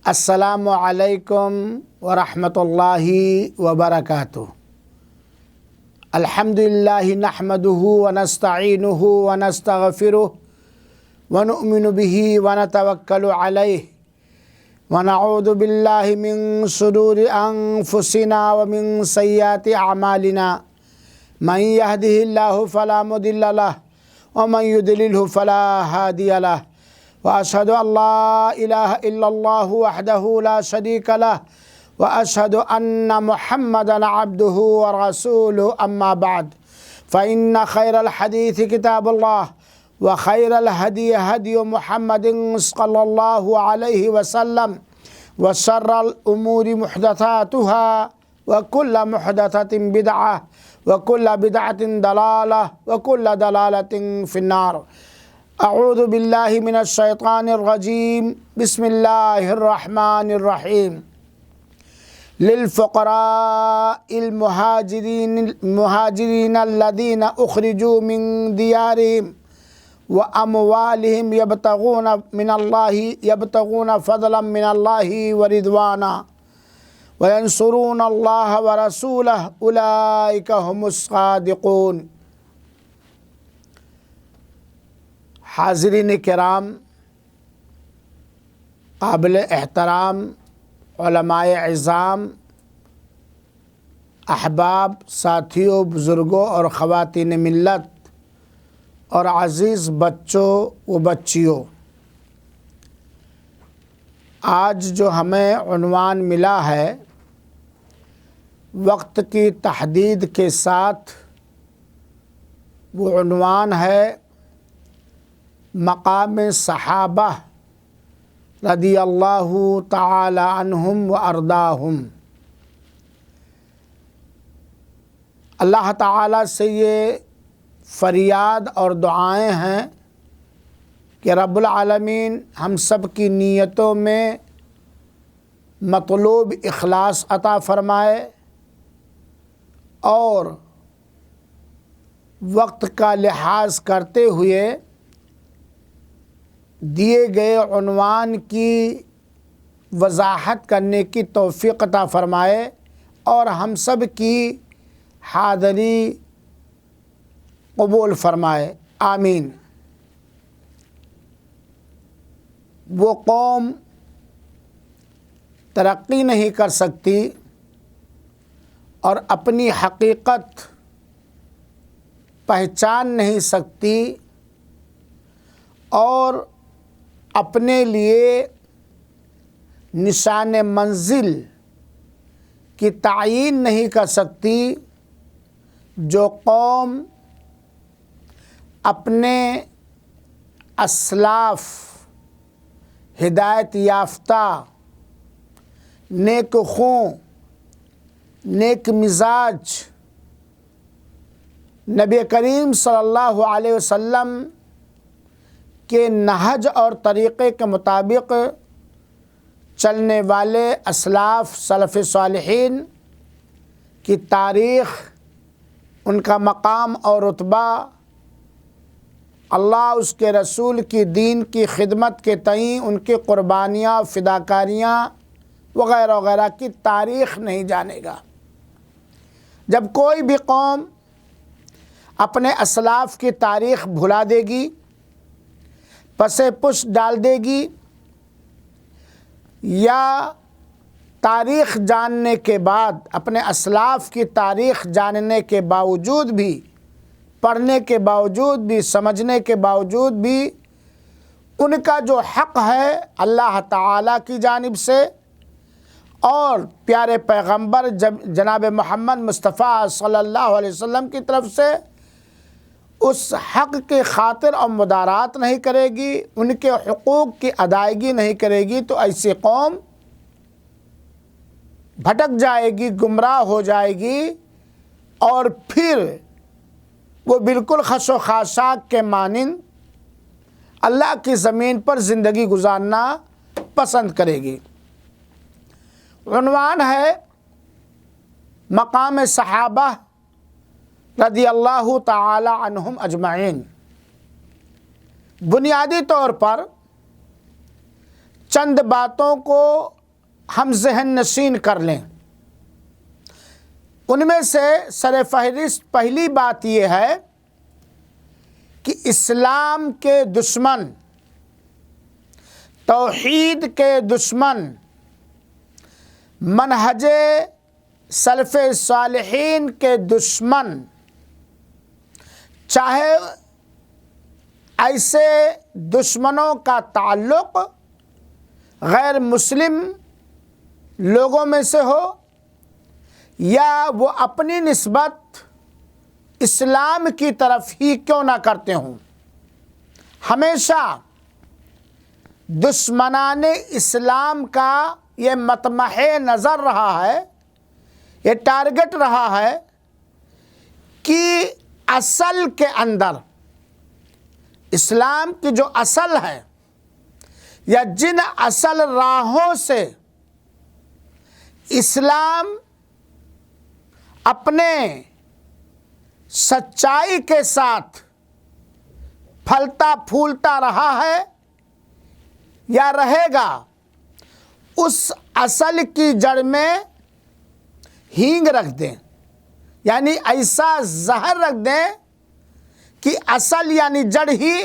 السلام علیکم ورحمۃ اللہ وبرکاتہ۔ الحمد للہ نحمده ونستعینه ونستغفره ونؤمن به ونتوکل علیہ ونعوذ باللہ من شرور انفسنا ومن سیئات اعمالنا من يهده اللہ فلا مضل له ومن يضلله فلا هادی له وأشهد أن لا إله إلا الله وحده لا شريك له وأشهد أن محمدا عبده ورسوله أما بعد فإن خير الحديث كتاب الله وخير الهدي هدي محمد صلى الله عليه وسلم وشر الأمور محدثاتها وكل محدثة بدعة وكل بدعة ضلالة وكل ضلالة في النار۔ اعوذ باللہ من الشیطان الرجیم، بسم اللہ الرحمن الرحیم۔ للفقراء المہاجرین الذین اخرجوا من دیارہم واموالہم یبتغون فضلا من اللہ ورضوانا وینصرون اللہ ورسولہ اولئک هم الصادقون۔ حاضرین کرام، قابل احترام علماء اعظام، احباب، ساتھیوں، بزرگوں اور خواتین ملت اور عزیز بچوں و بچیوں، آج جو ہمیں عنوان ملا ہے وقت کی تحدید کے ساتھ، وہ عنوان ہے مقام صحابہ رضی اللہ تعالی عنہم و ارضاہم۔ اللہ تعالیٰ سے یہ فریاد اور دعائیں ہیں کہ رب العالمین ہم سب کی نیتوں میں مطلوب اخلاص عطا فرمائے اور وقت کا لحاظ کرتے ہوئے دیے گئے عنوان کی وضاحت کرنے کی توفیق عطا فرمائے اور ہم سب کی حاضری قبول فرمائے، آمین۔ وہ قوم ترقی نہیں کر سکتی اور اپنی حقیقت پہچان نہیں سکتی اور اپنے لیے نشان منزل کی تعیین نہیں کر سکتی جو قوم اپنے اسلاف ہدایت یافتہ، نیک خو، نیک مزاج نبی کریم صلی اللہ علیہ وسلم کے نہج اور طریقے کے مطابق چلنے والے اسلاف سلف صالحین کی تاریخ، ان کا مقام اور رتبہ، اللہ اس کے رسول کی دین کی خدمت کے تئیں ان کی قربانیاں، فداکاریاں وغیرہ وغیرہ کی تاریخ نہیں جانے گا۔ جب کوئی بھی قوم اپنے اسلاف کی تاریخ بھلا دے گی، پسے پش ڈال دے گی، یا تاریخ جاننے کے بعد، اپنے اسلاف کی تاریخ جاننے کے باوجود بھی، پڑھنے کے باوجود بھی، سمجھنے کے باوجود بھی ان کا جو حق ہے اللہ تعالیٰ کی جانب سے اور پیارے پیغمبر جناب محمد مصطفیٰ صلی اللہ علیہ وسلم کی طرف سے، اس حق کی خاطر اور مدارات نہیں کرے گی، ان کے حقوق کی ادائیگی نہیں کرے گی، تو ایسی قوم بھٹک جائے گی، گمراہ ہو جائے گی اور پھر وہ بالکل خس و خاشاک کے مانند اللہ کی زمین پر زندگی گزارنا پسند کرے گی۔ عنوان ہے مقام صحابہ رضی اللہ تعالی عنہم اجمعین۔ بنیادی طور پر چند باتوں کو ہم ذہن نشین کر لیں۔ ان میں سے سر فہرست پہلی بات یہ ہے کہ اسلام کے دشمن، توحید کے دشمن، منہج سلف صالحین کے دشمن، چاہے ایسے دشمنوں کا تعلق غیر مسلم لوگوں میں سے ہو یا وہ اپنی نسبت اسلام کی طرف ہی کیوں نہ کرتے ہوں، ہمیشہ دشمنان اسلام کا یہ مطمح نظر رہا ہے، یہ ٹارگٹ رہا ہے کہ اصل کے اندر اسلام کی جو اصل ہے یا جن اصل راہوں سے اسلام اپنے سچائی کے ساتھ پھلتا پھولتا رہا ہے یا رہے گا، اس اصل کی جڑ میں ہینگ رکھ دیں، یعنی ایسا زہر رکھ دیں کہ اصل یعنی جڑ ہی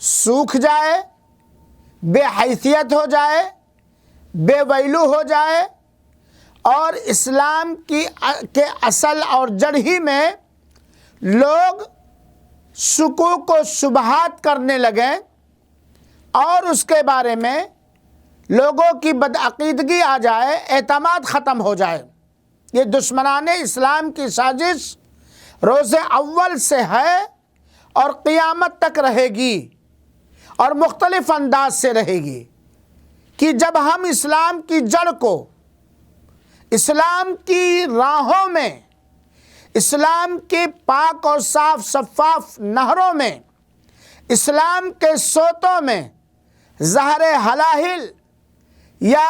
سوکھ جائے، بے حیثیت ہو جائے، بے ویلو ہو جائے، اور اسلام کے اصل اور جڑ ہی میں لوگ شکوک و شبہات کرنے لگیں اور اس کے بارے میں لوگوں کی بدعقیدگی آ جائے، اعتماد ختم ہو جائے۔ یہ دشمنان اسلام کی سازش روز اول سے ہے اور قیامت تک رہے گی، اور مختلف انداز سے رہے گی، کہ جب ہم اسلام کی جڑ کو، اسلام کی راہوں میں، اسلام کے پاک اور صاف شفاف نہروں میں، اسلام کے سوتوں میں زہر ہلاہل یا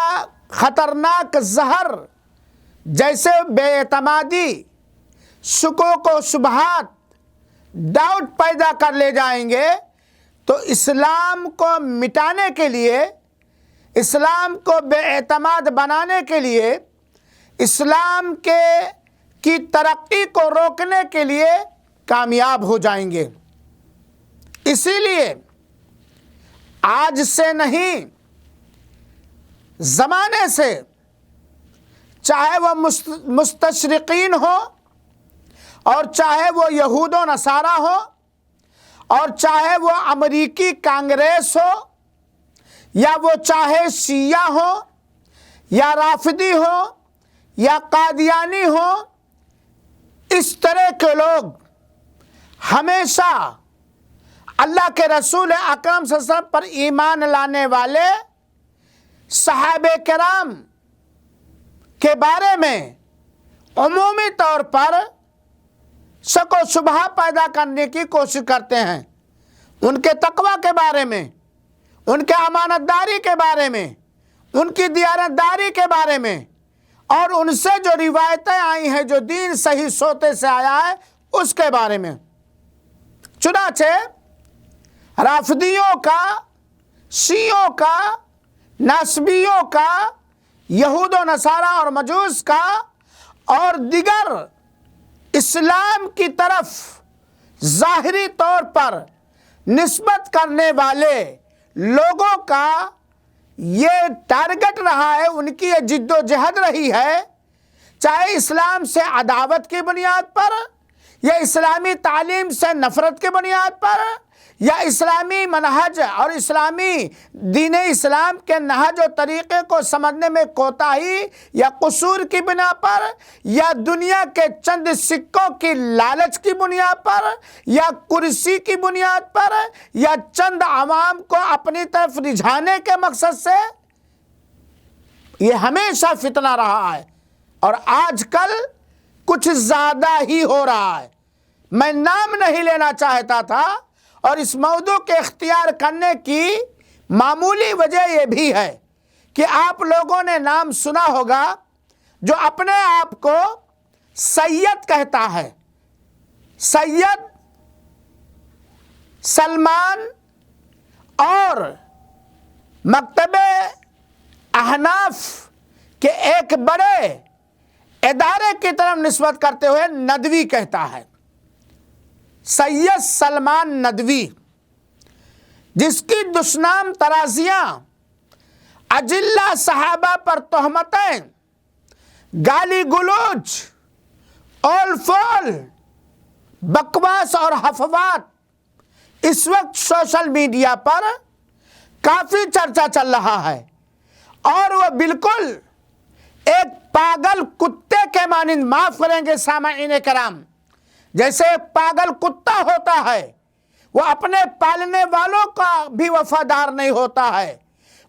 خطرناک زہر جیسے بے اعتمادی، شکوک و شبہات، ڈاؤٹ پیدا کر لے جائیں گے، تو اسلام کو مٹانے کے لیے، اسلام کو بے اعتماد بنانے کے لیے، اسلام کی ترقی کو روکنے کے لیے کامیاب ہو جائیں گے۔ اسی لیے آج سے نہیں، زمانے سے، چاہے وہ مستشرقین ہو اور چاہے وہ یہود و نصارہ ہو اور چاہے وہ امریکی کانگریس ہو یا وہ چاہے شیعہ ہو یا رافضی ہو یا قادیانی ہو، اس طرح کے لوگ ہمیشہ اللہ کے رسول اکرم صلی اللہ علیہ وسلم پر ایمان لانے والے صحابہ کرام کے بارے میں عمومی طور پر شک و شبہ پیدا کرنے کی کوشش کرتے ہیں، ان کے تقوی کے بارے میں، ان کے امانت داری کے بارے میں، ان کی دیانت داری کے بارے میں، اور ان سے جو روایتیں آئی ہیں، جو دین صحیح سوتے سے آیا ہے، اس کے بارے میں۔ چنانچہ رافضیوں کا، شیعوں کا، ناصبیوں کا، یہود و نصارہ اور مجوس کا اور دیگر اسلام کی طرف ظاہری طور پر نسبت کرنے والے لوگوں کا یہ ٹارگٹ رہا ہے، ان کی یہ جد و جہد رہی ہے، چاہے اسلام سے عداوت کی بنیاد پر یا اسلامی تعلیم سے نفرت کی بنیاد پر یا اسلامی منہج اور اسلامی دین اسلام کے نہج و طریقے کو سمجھنے میں کوتاہی یا قصور کی بنا پر یا دنیا کے چند سکوں کی لالچ کی بنیاد پر یا کرسی کی بنیاد پر یا چند عوام کو اپنی طرف رجھانے کے مقصد سے، یہ ہمیشہ فتنہ رہا ہے اور آج کل کچھ زیادہ ہی ہو رہا ہے۔ میں نام نہیں لینا چاہتا تھا، اور اس موضوع کے اختیار کرنے کی معمولی وجہ یہ بھی ہے کہ آپ لوگوں نے نام سنا ہوگا جو اپنے آپ کو سید کہتا ہے، سید سلمان اور مکتب احناف کے ایک بڑے ادارے کی طرف نسبت کرتے ہوئے ندوی کہتا ہے، سید سلمان ندوی، جس کی دشنام ترازیاں اجلہ صحابہ پر تہمتیں، گالی گلوچ، اول فول، بکواس اور حفوات اس وقت سوشل میڈیا پر کافی چرچا چل رہا ہے، اور وہ بالکل ایک پاگل کتے کے مانند، معاف کریں گے سامعین کرام، جیسے ایک پاگل کتا ہوتا ہے، وہ اپنے پالنے والوں کا بھی وفادار نہیں ہوتا ہے،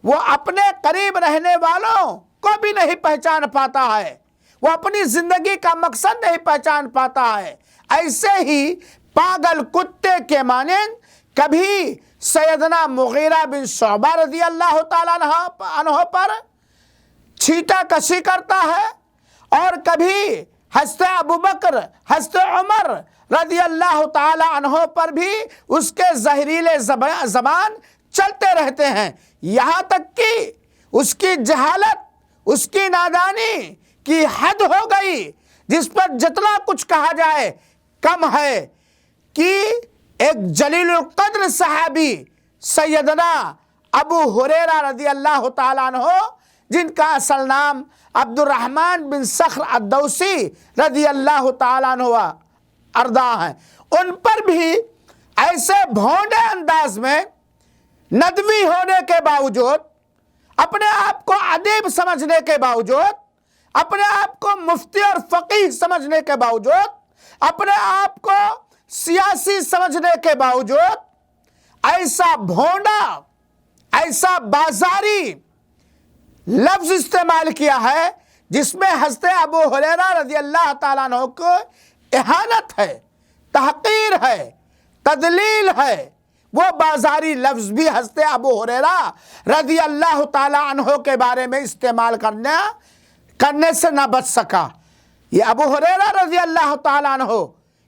وہ اپنے قریب رہنے والوں کو بھی نہیں پہچان پاتا ہے، وہ اپنی زندگی کا مقصد نہیں پہچان پاتا ہے، ایسے ہی پاگل کتے کے مانند کبھی سیدنا مغیرہ بن شعبہ رضی اللہ تعالیٰ عنہ پر چھیٹا کشی کرتا ہے، اور کبھی حضرت ابوبکر، حضرت عمر رضی اللہ تعالی عنہ پر بھی اس کے زہریلے زبان چلتے رہتے ہیں، یہاں تک کہ اس کی جہالت، اس کی نادانی کی حد ہو گئی، جس پر جتنا کچھ کہا جائے کم ہے، کہ ایک جلیل القدر صحابی سیدنا ابو ہریرہ رضی اللہ تعالیٰ عنہ، جن کا اصل نام عبد الرحمن بن صخر الدوسی رضی اللہ تعالیٰ عنہ ارضا ہیں، ان پر بھی ایسے بھونڈے انداز میں ندوی ہونے کے باوجود، اپنے آپ کو ادیب سمجھنے کے باوجود، اپنے آپ کو مفتی اور فقیہ سمجھنے کے باوجود، اپنے آپ کو سیاسی سمجھنے کے باوجود، ایسا بھونڈا، ایسا بازاری لفظ استعمال کیا ہے جس میں حضرت ابو ہریرہ رضی اللہ تعالیٰ عنہ کو اہانت ہے، تحقیر ہے، تدلیل ہے، وہ بازاری لفظ بھی حضرت ابو ہریرہ رضی اللہ تعالیٰ عنہ کے بارے میں استعمال کرنے سے نہ بچ سکا۔ یہ ابو ہریرہ رضی اللہ تعالیٰ عنہ،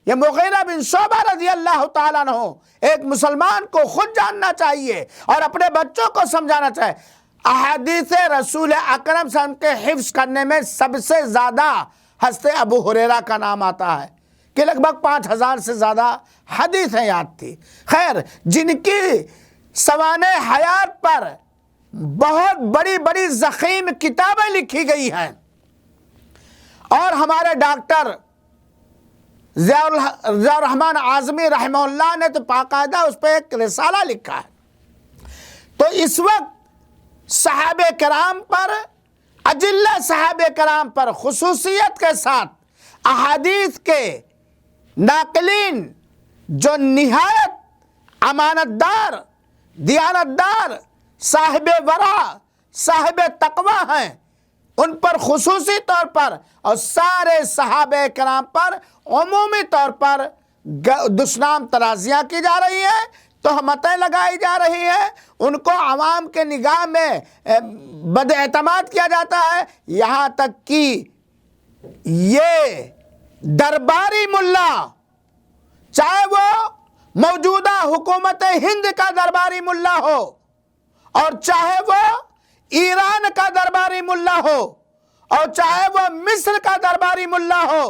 یہ مغیرہ بن شعبہ رضی اللہ تعالیٰ عنہ، ایک مسلمان کو خود جاننا چاہیے اور اپنے بچوں کو سمجھانا چاہیے۔ احادیث رسول اکرم صلی اللہ علیہ وسلم کے حفظ کرنے میں سب سے زیادہ حضرت ابو ہریرہ کا نام آتا ہے، کہ لگ بھگ 5000 سے زیادہ حدیثیں یاد تھی۔ خیر، جن کی سوانح حیات پر بہت بڑی بڑی ضخیم کتابیں لکھی گئی ہیں، اور ہمارے ڈاکٹر ضیاء الرحمن اعظمی رحمہ اللہ نے تو باقاعدہ اس پہ ایک رسالہ لکھا ہے۔ تو اس وقت صحابہ کرام پر، اجلہ صحابہ کرام پر خصوصیت کے ساتھ احادیث کے ناقلین جو نہایت امانت دار، دیانت دار، صاحب ورع، صاحب تقوی ہیں، ان پر خصوصی طور پر اور سارے صحابہ کرام پر عمومی طور پر دشنام ترازیاں کی جا رہی ہیں، تہمتیں لگائی جا رہی ہیں، ان کو عوام کے نگاہ میں بد اعتماد کیا جاتا ہے، یہاں تک کہ یہ درباری ملا، چاہے وہ موجودہ حکومت ہند کا درباری ملا ہو، اور چاہے وہ ایران کا درباری ملا ہو، اور چاہے وہ مصر کا درباری ملا ہو،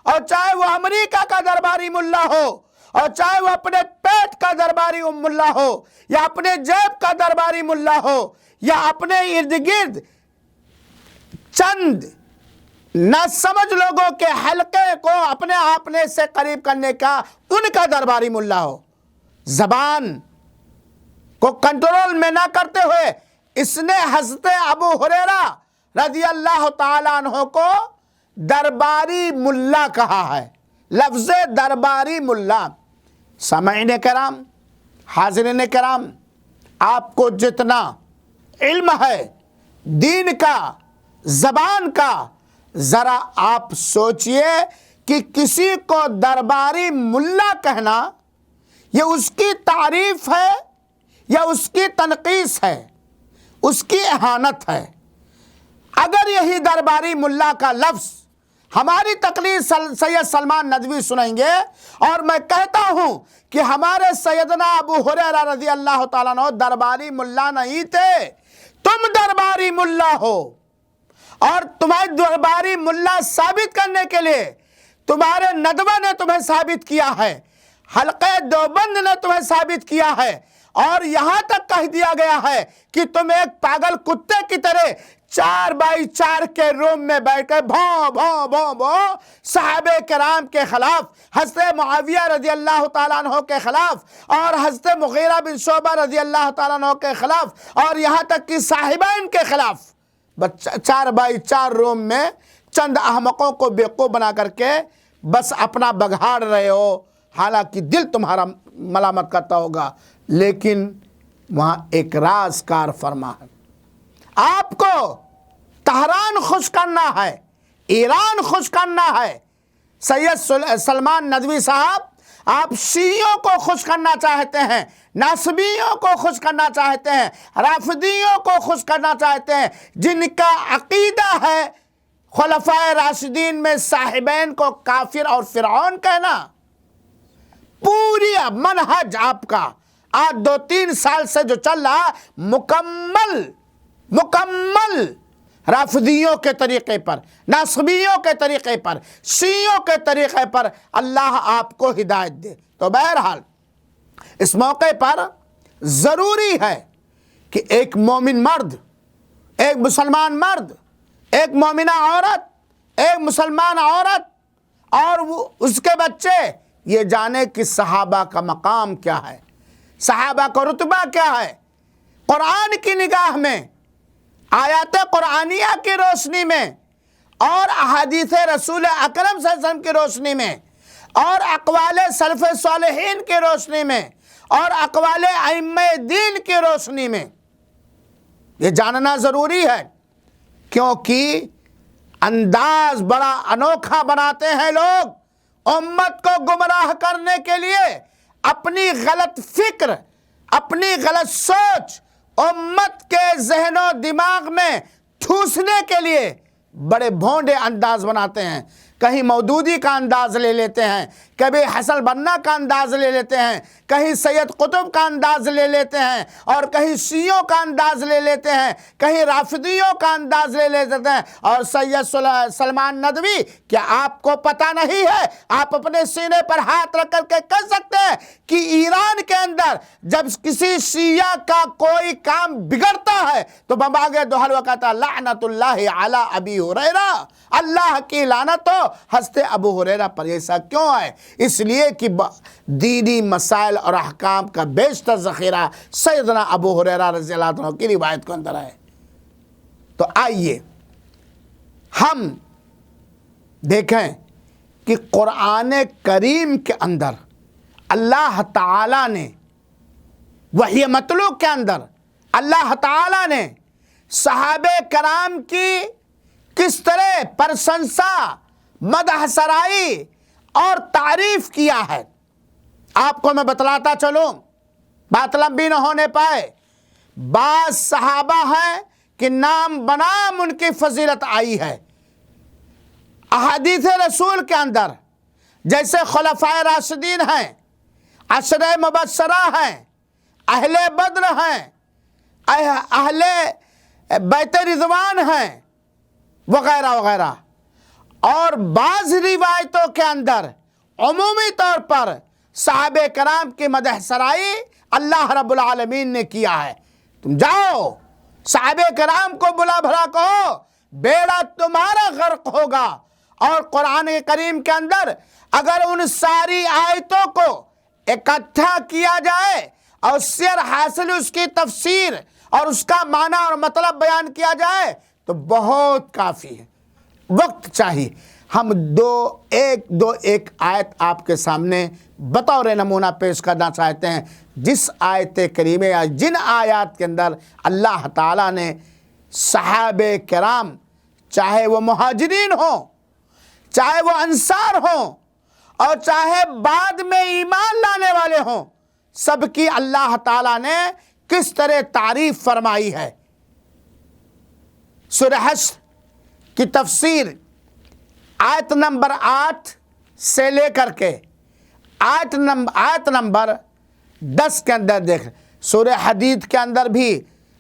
اور چاہے وہ امریکہ کا درباری ملا ہو، اور چاہے وہ اپنے پیٹ کا درباری ملا ہو، یا اپنے جیب کا درباری ملا ہو، یا اپنے ارد گرد چند نہ سمجھ لوگوں کے حلقے کو اپنے آپنے سے قریب کرنے کا ان کا درباری ملا ہو، زبان کو کنٹرول میں نہ کرتے ہوئے اس نے حضرت ابو ہریرہ رضی اللہ تعالیٰ عنہ کو درباری ملا کہا ہے۔ لفظ درباری ملا، سامعین کرام، حاضرین کرام، آپ کو جتنا علم ہے دین کا، زبان کا، ذرا آپ سوچئے کہ کسی کو درباری ملا کہنا یہ اس کی تعریف ہے یا اس کی تنقیص ہے، اس کی اہانت ہے۔ اگر یہی درباری ملا کا لفظ ہماری تقریر سید سلمان ندوی سنیں گے، اور میں کہتا ہوں کہ ہمارے سیدنا ابو ہریرہ رضی اللہ تعالیٰ عنہ درباری ملا نہیں تھے، تم درباری ملا ہو، اور تمہیں درباری ملا ثابت کرنے کے لیے تمہارے ندوہ نے تمہیں ثابت کیا ہے، حلقہ دیوبند نے تمہیں ثابت کیا ہے، اور یہاں تک کہہ دیا گیا ہے کہ تم ایک پاگل کتے کی طرح 4x4 کے روم میں بیٹھ کر بھوں بھوں بھوں بھوں صحابہ کرام کے خلاف، حضرت معاویہ رضی اللہ تعالیٰ عنہ کے خلاف، اور حضرت مغیرہ بن شعبہ رضی اللہ تعالیٰ عنہ کے خلاف، اور یہاں تک کہ صاحبین کے خلاف 4x4 روم میں چند احمقوں کو بیوقوف بنا کر کے بس اپنا بگھاڑ رہے ہو، حالانکہ دل تمہارا ملامت کرتا ہوگا، لیکن وہاں ایک راز کار فرما ہے۔ آپ کو تہران خوش کرنا ہے، ایران خوش کرنا ہے۔ سید سلمان ندوی صاحب، آپ شیعوں کو خوش کرنا چاہتے ہیں، ناصبیوں کو خوش کرنا چاہتے ہیں، رافضیوں کو خوش کرنا چاہتے ہیں، جن کا عقیدہ ہے خلفائے راشدین میں صاحبین کو کافر اور فرعون کہنا۔ پوری منہج آپ کا آج 2-3 سال سے جو چل رہا، مکمل رافضیوں کے طریقے پر، ناصبیوں کے طریقے پر، شیعوں کے طریقے پر، اللہ آپ کو ہدایت دے۔ تو بہرحال اس موقع پر ضروری ہے کہ ایک مومن مرد، ایک مسلمان مرد، ایک مومنہ عورت، ایک مسلمان عورت اور اس کے بچے یہ جانے کہ صحابہ کا مقام کیا ہے، صحابہ کا رتبہ کیا ہے، قرآن کی نگاہ میں، آیات قرآنیہ کی روشنی میں، اور احادیث رسول اکرم صلی اللہ علیہ وسلم کی روشنی میں، اور اقوال سلف صالحین کی روشنی میں، اور اقوال ائمہ دین کی روشنی میں یہ جاننا ضروری ہے، کیونکہ انداز بڑا انوکھا بناتے ہیں لوگ امت کو گمراہ کرنے کے لیے، اپنی غلط فکر، اپنی غلط سوچ امت کے ذہن و دماغ میں ٹھوسنے کے لیے بڑے بھونڈے انداز بناتے ہیں۔ کہیں مودودی کا انداز لے لیتے ہیں، کبھی حسن بنا کا انداز لے لیتے ہیں، کہیں سید قطب کا انداز لے لیتے ہیں، اور کہیں شیعوں کا انداز لے لیتے ہیں، کہیں رافضیوں کا انداز لے لیتے ہیں۔ اور سید سلمان ندوی، کیا آپ کو پتہ نہیں ہے؟ آپ اپنے سینے پر ہاتھ رکھ کر کے کہہ سکتے ہیں کہ ایران کے اندر جب کسی شیعہ کا کوئی کام بگڑتا ہے تو بمباغ دوحل کہتا لعنت اللہ علی ابی ہریرہ، اللہ کی لعنت ہو حضرت ابو ہریرہ پر۔ ایسا کیوں ہے؟ اس لیے کہ دینی مسائل اور احکام کا بیشتر ذخیرہ سیدنا ابو ہریرہ رضی اللہ عنہ کی روایت کے اندر ہے۔ تو آئیے ہم دیکھیں کہ قرآن کریم کے اندر اللہ تعالیٰ نے وحی مطلوع کے اندر اللہ تعالیٰ نے صحابہ کرام کی کس طرح پرشنسا، مدح سرائی اور تعریف کیا ہے۔ آپ کو میں بتلاتا چلوں، بات لمبی نہ ہونے پائے۔ بعض صحابہ ہیں کہ نام بنام ان کی فضیلت آئی ہے احادیث رسول کے اندر، جیسے خلفائے راشدین ہیں، عشرہ مبشرہ ہیں، اہل بدر ہیں، اہل بیت رضوان ہیں، وغیرہ وغیرہ۔ اور بعض روایتوں کے اندر عمومی طور پر صحابہ کرام کی مدح سرائی اللہ رب العالمین نے کیا ہے۔ تم جاؤ صحابہ کرام کو بلا بھلا کہو، بیڑا تمہارا غرق ہوگا۔ اور قرآن کریم کے اندر اگر ان ساری آیتوں کو اکٹھا کیا جائے اور سیر حاصل اس کی تفسیر اور اس کا معنی اور مطلب بیان کیا جائے تو بہت کافی ہے، وقت چاہیے۔ ہم ایک آیت آپ کے سامنے بطور نمونہ پیش کرنا چاہتے ہیں، جس آیت کریمہ یا جن آیات کے اندر اللہ تعالیٰ نے صحابہ کرام، چاہے وہ مہاجرین ہوں، چاہے وہ انصار ہوں، اور چاہے بعد میں ایمان لانے والے ہوں، سب کی اللہ تعالیٰ نے کس طرح تعریف فرمائی ہے۔ سورہ حشر کی تفسیر آیت نمبر 8 سے لے کر کے آیت نمبر 10 کے اندر دیکھ، سورہ حدید کے اندر بھی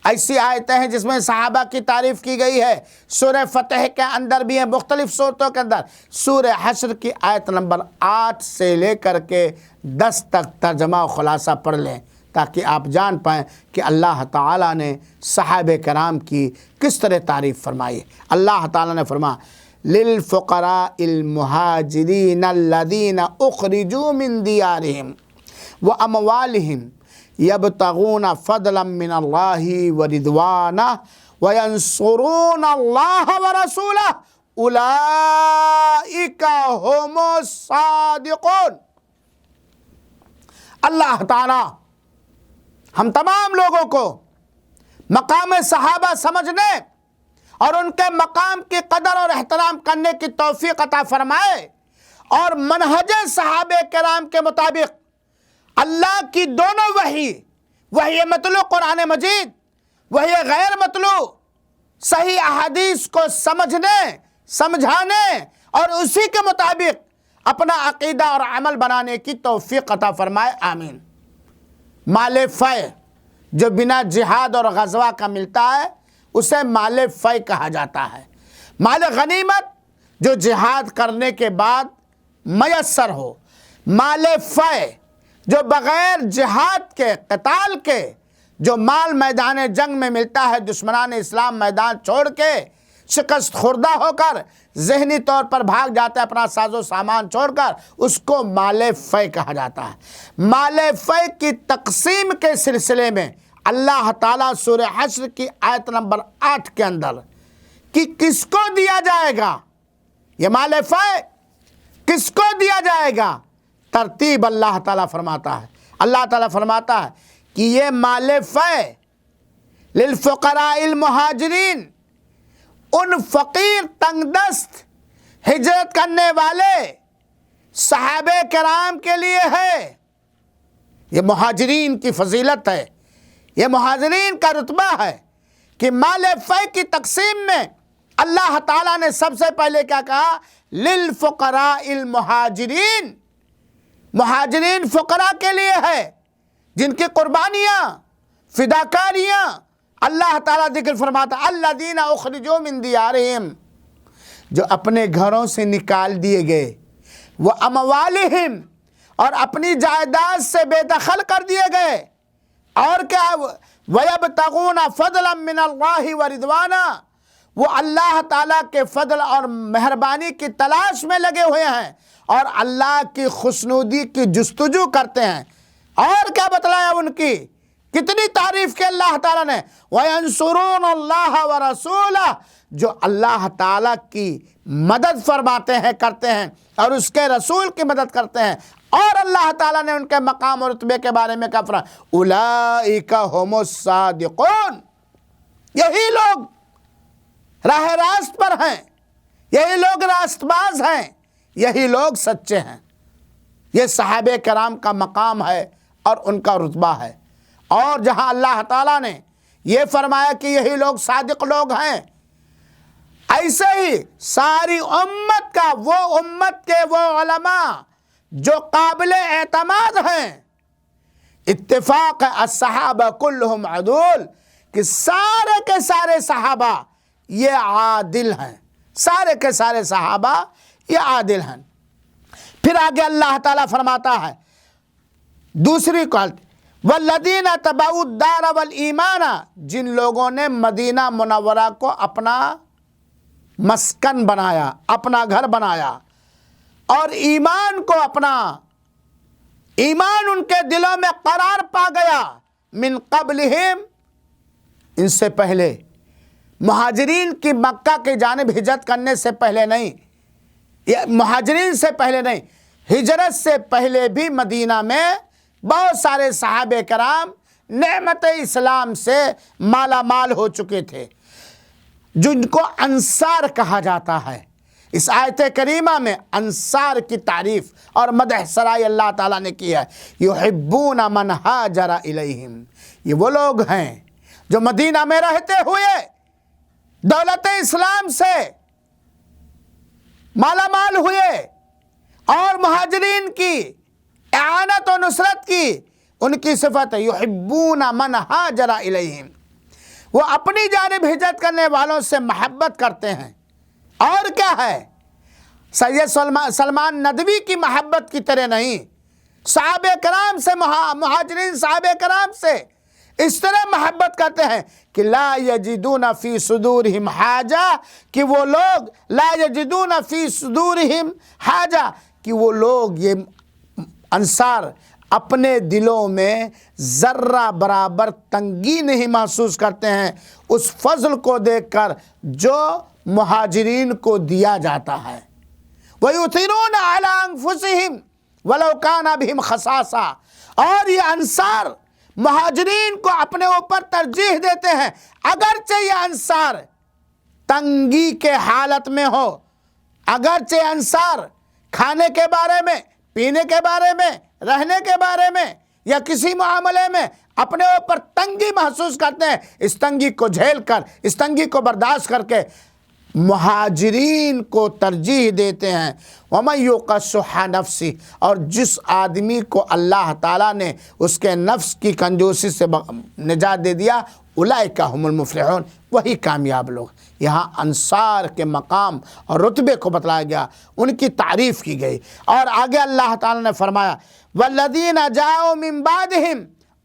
ایسی آیتیں ہیں جس میں صحابہ کی تعریف کی گئی ہے، سورہ فتح کے اندر بھی ہیں، مختلف صورتوں کے اندر۔ سورہ حشر کی آیت نمبر 8 سے لے کر کے 10 تک ترجمہ و خلاصہ پڑھ لیں تاکہ آپ جان پائیں کہ اللہ تعالیٰ نے صحابہ کرام کی کس طرح تعریف فرمائی ہے۔ اللہ تعالیٰ نے فرمایا للفقراء المہاجرین الذین اخرجوا من دیارہم واموالہم یبتغون فضلا من اللہ ورضوانہ وینصرون اللہ ورسولہ اولئک هم الصادقون۔ اللہ تعالیٰ ہم تمام لوگوں کو مقام صحابہ سمجھنے اور ان کے مقام کی قدر اور احترام کرنے کی توفیق عطا فرمائے، اور منہج صحابہ کرام کے مطابق اللہ کی دونوں وحی مطلوع قرآن مجید، وحی غیر مطلوع صحیح احادیث کو سمجھانے اور اسی کے مطابق اپنا عقیدہ اور عمل بنانے کی توفیق عطا فرمائے، آمین۔ مال فے جو بنا جہاد اور غزوہ کا ملتا ہے اسے مال فے کہا جاتا ہے۔ مال غنیمت جو جہاد کرنے کے بعد میسر ہو، مال فے جو بغیر جہاد کے قتال کے جو مال میدان جنگ میں ملتا ہے، دشمنان اسلام میدان چھوڑ کے شکست خوردہ ہو کر ذہنی طور پر بھاگ جاتا ہے اپنا ساز و سامان چھوڑ کر، اس کو مال فے کہا جاتا ہے۔ مال فے کی تقسیم کے سلسلے میں اللہ تعالیٰ سورہ حشر کی آیت نمبر 8 کے اندر کہ کس کو دیا جائے گا یہ مال فے، کس کو دیا جائے گا، ترتیب اللہ تعالیٰ فرماتا ہے۔ اللہ تعالیٰ فرماتا ہے کہ یہ مال فے للفقراء المہاجرین، ان فقیر تنگ دست ہجرت کرنے والے صحابہ کرام کے لیے ہے۔ یہ مہاجرین کی فضیلت ہے، یہ مہاجرین کا رتبہ ہے کہ مال فے کی تقسیم میں اللہ تعالیٰ نے سب سے پہلے کیا کہا؟ للفقراء المہاجرین، مہاجرین فقراء کے لیے ہے جن کی قربانیاں، فداکاریاں اللہ تعالیٰ ذکر فرماتا الذین اخرجوا من دیارہم، جو اپنے گھروں سے نکال دیے گئے، واموالہم، اور اپنی جائیداد سے بے دخل کر دیے گئے، اور کیا ویبتغون فضلا من اللہ ورضوانہ، وہ اللہ تعالیٰ کے فضل اور مہربانی کی تلاش میں لگے ہوئے ہیں اور اللہ کی خوشنودی کی جستجو کرتے ہیں۔ اور کیا بتلایا ان کی کتنی تعریف کی اللہ تعالیٰ نے، وَيَنْصُرُونَ اللَّهَ وَرَسُولَهُ، جو اللہ تعالیٰ کی مدد فرماتے ہیں، کرتے ہیں، اور اس کے رسول کی مدد کرتے ہیں، اور اللہ تعالیٰ نے ان کے مقام اور رتبے کے بارے میں کہا فرمایا اولئک هم الصادقون، یہی لوگ راہ راست پر ہیں، یہی لوگ راست باز ہیں، یہی لوگ سچے ہیں۔ یہ صحابہ کرام کا مقام ہے اور ان کا رتبہ ہے۔ اور جہاں اللہ تعالیٰ نے یہ فرمایا کہ یہی لوگ صادق لوگ ہیں، ایسے ہی ساری امت کا، وہ امت کے وہ علماء جو قابل اعتماد ہیں، اتفاق الصحابہ کلہم عدول، کہ سارے کے سارے صحابہ یہ عادل ہیں، سارے کے سارے صحابہ یہ عادل ہیں۔ پھر آگے اللہ تعالیٰ فرماتا ہے دوسری قالت والذین تبعوا الدار والایمان، جن لوگوں نے مدینہ منورہ کو اپنا مسکن بنایا، اپنا گھر بنایا، اور ایمان کو اپنا، ایمان ان کے دلوں میں قرار پا گیا، من قبلہم، ان سے پہلے، مہاجرین کی مکہ کی جانب ہجرت کرنے سے پہلے نہیں، مہاجرین سے پہلے نہیں، ہجرت سے پہلے بھی مدینہ میں بہت سارے صحابہ کرام نعمت اسلام سے مالا مال ہو چکے تھے، جن کو انصار کہا جاتا ہے۔ اس آیت کریمہ میں انصار کی تعریف اور مدح سرائی اللہ تعالیٰ نے کی ہے۔ یحبون من ہاجر الیہم، یہ وہ لوگ ہیں جو مدینہ میں رہتے ہوئے دولت اسلام سے مالا مال ہوئے اور مہاجرین کی اعانت و نصرت کی، ان کی صفت ہے یحبون من ہاجر الیہم، وہ اپنی جانب ہجرت کرنے والوں سے محبت کرتے ہیں۔ اور کیا ہے؟ سید سلمان ندوی کی محبت کی طرح نہیں، صحابہ کرام سے، مہاجرین صحابہ کرام سے اس طرح محبت کرتے ہیں کہ لا یجدون فی صدورہم حاجہ، کہ وہ لوگ لا یجدون فی صدورہم حاجہ، کہ وہ لوگ، یہ انصار اپنے دلوں میں ذرہ برابر تنگی نہیں محسوس کرتے ہیں اس فضل کو دیکھ کر جو مہاجرین کو دیا جاتا ہے۔ وَيُؤْثِرُونَ عَلَىٰ أَنفُسِهِمْ وَلَوْ كَانَ بِهِمْ خَصَاصَةٌ، اور یہ انصار مہاجرین کو اپنے اوپر ترجیح دیتے ہیں اگرچہ یہ انصار تنگی کے حالت میں ہو، اگرچہ انصار کھانے کے بارے میں، پینے کے بارے میں، رہنے کے بارے میں یا کسی معاملے میں اپنے اوپر تنگی محسوس کرتے ہیں، اس تنگی کو جھیل کر، اس تنگی کو برداشت کر کے مہاجرین کو ترجیح دیتے ہیں۔ وَمَن يُوقَ شُحَّ نَفْسِهِ، اور جس آدمی کو اللہ تعالیٰ نے اس کے نفس کی کنجوسی سے نجات دے دیا، اولئک هم المفلحون، وہی کامیاب لوگ۔ یہاں انصار کے مقام اور رتبے کو بتلایا گیا، ان کی تعریف کی گئی، اور آگے اللہ تعالیٰ نے فرمایا وَالَّذِينَ جَاءُوا مِن بَعْدِهِمْ،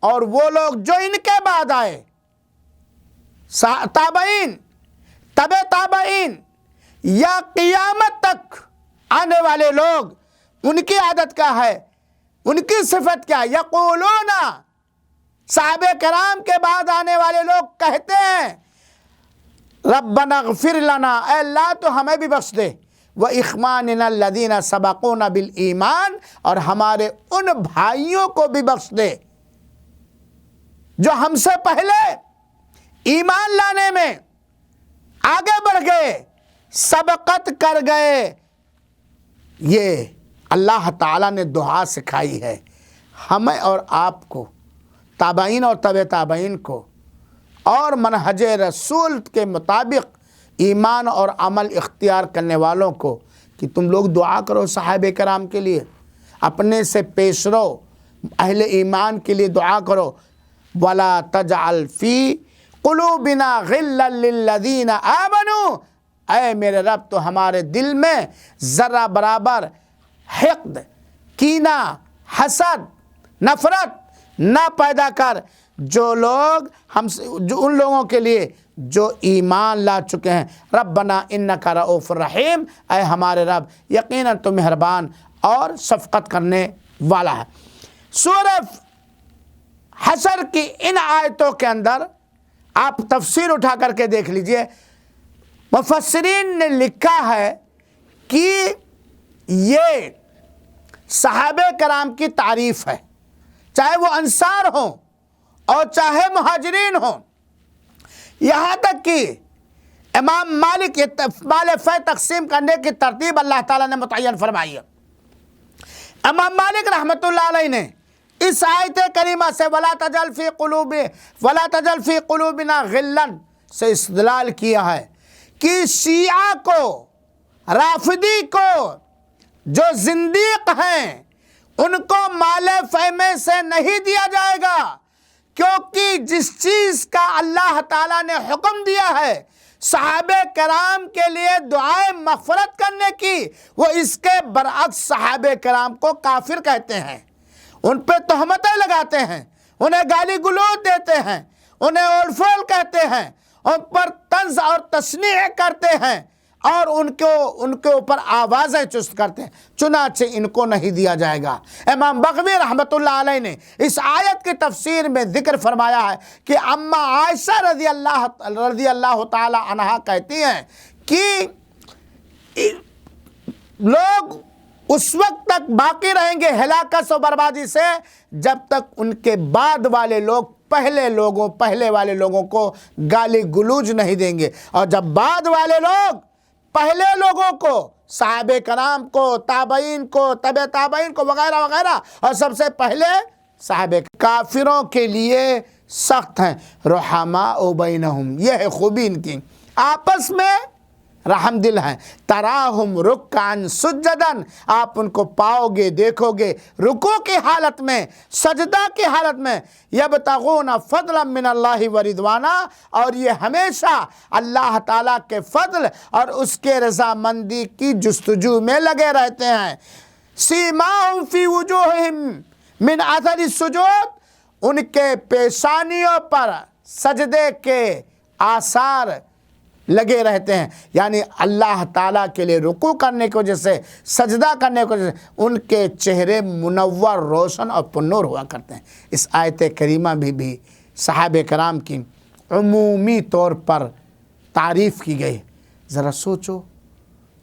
اور وہ لوگ جو ان کے بعد آئے، تابعین، تبع تابعین یا قیامت تک آنے والے لوگ، ان کی عادت کیا ہے، ان کی صفت کیا ہے؟ یقولون، صحابہ کرام کے بعد آنے والے لوگ کہتے ہیں ربنا اغفر لنا، اے اللہ تو ہمیں بھی بخش دے، وَإِخْوَانِنَا الَّذِينَ سَبَقُونَ بِالْإِيمَانِ، اور ہمارے ان بھائیوں کو بھی بخش دے جو ہم سے پہلے ایمان لانے میں آگے بڑھ گئے، سبقت کر گئے۔ یہ اللہ تعالیٰ نے دعا سکھائی ہے ہمیں اور آپ کو، تابعین اور تبع تابعین کو، اور منہج رسول کے مطابق ایمان اور عمل اختیار کرنے والوں کو، کہ تم لوگ دعا کرو صحابہ کرام کے لیے، اپنے سے پیش رو، اہل ایمان کے لیے دعا کرو۔ وَلَا تَجْعَلْ فِي قُلُوبِنَا غِلًّا لِلَّذِينَ آمَنُوا، اے میرے رب تو ہمارے دل میں ذرہ برابر حقد، کینہ، حسد، نفرت نہ پیدا کر جو لوگ جو ان لوگوں کے لیے جو ایمان لا چکے ہیں۔ ربنا انک رؤوف الرحیم، اے ہمارے رب یقیناً تو مہربان اور شفقت کرنے والا ہے۔ سورہ حشر کی ان آیتوں کے اندر آپ تفسیر اٹھا کر کے دیکھ لیجئے، مفسرین نے لکھا ہے کہ یہ صحابہ کرام کی تعریف ہے، چاہے وہ انصار ہوں اور چاہے مہاجرین ہوں۔ یہاں تک کہ امام مالک مال فے تقسیم کرنے کی ترتیب اللہ تعالیٰ نے متعین فرمائی ہے۔ امام مالک رحمۃ اللہ علیہ نے اس آیت کریمہ سے وَلَا تَجْعَلْ فِي قُلُوبِنَا غِلًّا سے استدلال کیا ہے کہ شیعہ کو، رافضی کو، جو زندیق ہیں، ان کو مال فے میں سے نہیں دیا جائے گا، کیونکہ جس چیز کا اللہ تعالیٰ نے حکم دیا ہے صحابہ کرام کے لیے دعائے مغفرت کرنے کی، وہ اس کے برعکس صحابہ کرام کو کافر کہتے ہیں، ان پہ تہمتیں لگاتے ہیں، انہیں گالی گلوچ دیتے ہیں، انہیں اول فول کہتے ہیں، ان پر طنز اور تشنیع کرتے ہیں، اور ان کے اوپر آوازیں چست کرتے ہیں، چنانچہ ان کو نہیں دیا جائے گا۔ امام بغوی رحمۃ اللہ علیہ نے اس آیت کی تفسیر میں ذکر فرمایا ہے کہ اما عائشہ رضی اللہ تعالی عنہا کہتی ہیں کہ لوگ اس وقت تک باقی رہیں گے ہلاکت و بربادی سے جب تک ان کے بعد والے لوگ پہلے والے لوگوں کو گالی گلوچ نہیں دیں گے، اور جب بعد والے لوگ پہلے لوگوں کو، صحابہ کرام کو، تابعین کو، تبع تابعین کو، وغیرہ وغیرہ، اور سب سے پہلے صحابہ کافروں کے لیے سخت ہیں۔ رحماء بینہم، یہ ہے خوبی ان کی، آپس میں رحم دل ہیں۔ تراہم رکعن سجدن، آپ ان کو پاؤ گے، دیکھو گے رکوع کی حالت میں، سجدہ کی حالت میں، یبتغون فضلا من اللہ ورضوانا، اور یہ ہمیشہ اللہ تعالیٰ کے فضل اور اس کے رضامندی کی جستجو میں لگے رہتے ہیں۔ سیماہم فی وجوہہم من اثر السجود، ان کے پیشانیوں پر سجدے کے آثار لگے رہتے ہیں، یعنی اللہ تعالیٰ کے لیے رکوع کرنے کی وجہ سے، سجدہ کرنے کی وجہ سے ان کے چہرے منور، روشن اور پرنور ہوا کرتے ہیں۔ اس آیت کریمہ بھی صحابہ کرام کی عمومی طور پر تعریف کی گئی۔ ذرا سوچو،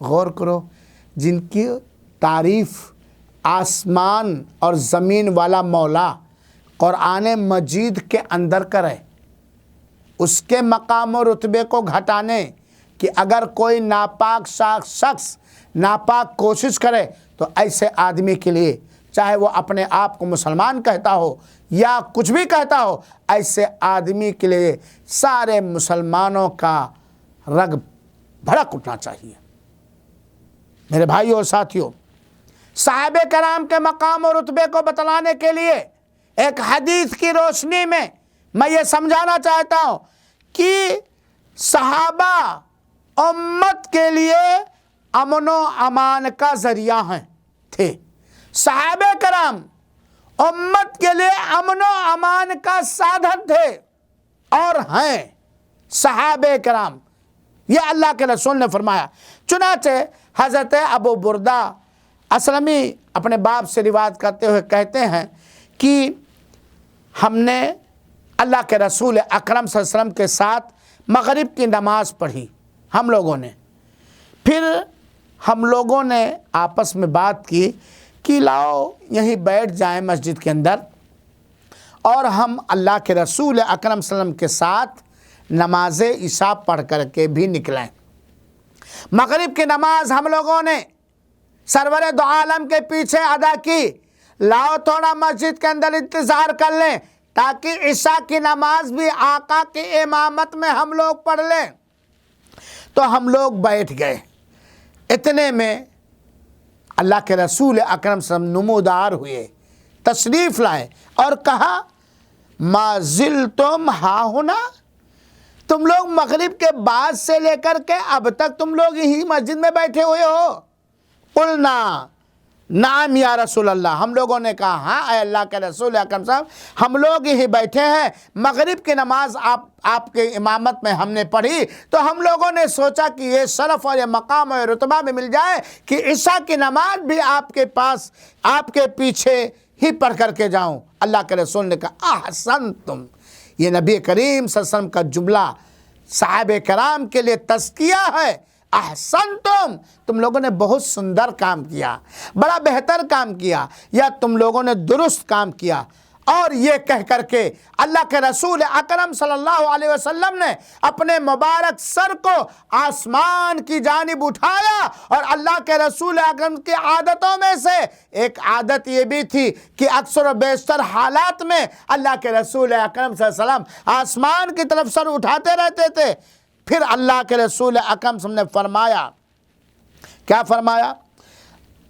غور کرو، جن کی تعریف آسمان اور زمین والا مولا قرآن مجید کے اندر کرے، اس کے مقام و رتبے کو گھٹانے کہ اگر کوئی ناپاک شخص ناپاک کوشش کرے تو ایسے آدمی کے لیے، چاہے وہ اپنے آپ کو مسلمان کہتا ہو یا کچھ بھی کہتا ہو، ایسے آدمی کے لیے سارے مسلمانوں کا رگ بھڑک اٹھنا چاہیے۔ میرے بھائیوں اور ساتھیوں، صحابہ کرام کے مقام و رتبے کو بتلانے کے لیے ایک حدیث کی روشنی میں میں یہ سمجھانا چاہتا ہوں کہ صحابہ امت کے لیے امن و امان کا ذریعہ تھے۔ صحابہ کرام امت کے لیے امن و امان کا سادھن تھے اور ہیں۔ صحابہ کرام، یہ اللہ کے رسول نے فرمایا۔ چنانچہ حضرت ابو بردہ اسلمی اپنے باپ سے روایت کرتے ہوئے کہتے ہیں کہ ہم نے اللہ کے رسول اکرم صلی اللہ علیہ وسلم کے ساتھ مغرب کی نماز پڑھی ہم لوگوں نے۔ پھر ہم لوگوں نے آپس میں بات کی کہ لاؤ یہیں بیٹھ جائیں مسجد کے اندر، اور ہم اللہ کے رسول اکرم صلی اللہ علیہ وسلم کے ساتھ نماز عشاء پڑھ کر کے بھی نکلیں۔ مغرب کی نماز ہم لوگوں نے سرور دو عالم کے پیچھے ادا کی۔ لاؤ تھوڑا مسجد کے اندر انتظار کر لیں تاکہ عشاء کی نماز بھی آقا کی امامت میں ہم لوگ پڑھ لیں۔ تو ہم لوگ بیٹھ گئے۔ اتنے میں اللہ کے رسول اکرم صلی اللہ علیہ وسلم نمودار ہوئے، تشریف لائے اور کہا ما زلتم ہاہنا، تم لوگ مغرب کے بعد سے لے کر کے اب تک تم لوگ یہی مسجد میں بیٹھے ہوئے ہو؟ قلنا نعم یا رسول اللہ، ہم لوگوں نے کہا ہاں اے اللہ کے رسول اکرم صاحب، ہم لوگ یہی بیٹھے ہیں، مغرب کی نماز آپ کے امامت میں ہم نے پڑھی تو ہم لوگوں نے سوچا کہ یہ شرف اور یہ مقام اور رتبہ بھی مل جائے کہ عشاء کی نماز بھی آپ کے پاس، آپ کے پیچھے ہی پڑھ کر کے جاؤں۔ اللہ کے رسول نے کہا احسنتم، یہ نبی کریم صلی اللہ علیہ وسلم کا جملہ صحابہ کرام کے لیے تزکیہ ہے۔ احسنتم، تم لوگوں نے بہت سندر کام کیا، بڑا بہتر کام کیا، یا تم لوگوں نے درست کام کیا۔ اور یہ کہہ کر کے اللہ کے رسول اکرم صلی اللہ علیہ وسلم نے اپنے مبارک سر کو آسمان کی جانب اٹھایا، اور اللہ کے رسول اکرم کی عادتوں میں سے ایک عادت یہ بھی تھی کہ اکثر و بیشتر حالات میں اللہ کے رسول اکرم صلی اللہ علیہ وسلم آسمان کی طرف سر اٹھاتے رہتے تھے۔ پھر اللہ کے رسول اکرم صلی اللہ علیہ وسلم نے فرمایا، کیا فرمایا؟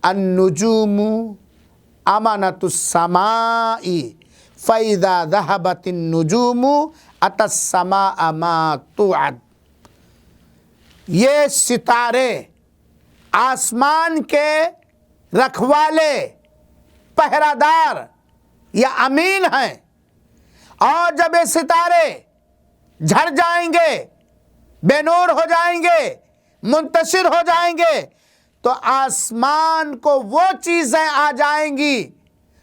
النجوم امانۃ السماء فَإِذَا ذَهَبَتِ النُّجُومُ أَتَى السَّمَاءَ مَا تُوعَدُ، یہ ستارے آسمان کے رکھوالے، پہرہ دار یا امین ہیں، اور جب یہ ستارے جھڑ جائیں گے، بے نور ہو جائیں گے، منتشر ہو جائیں گے، تو آسمان کو وہ چیزیں آ جائیں گی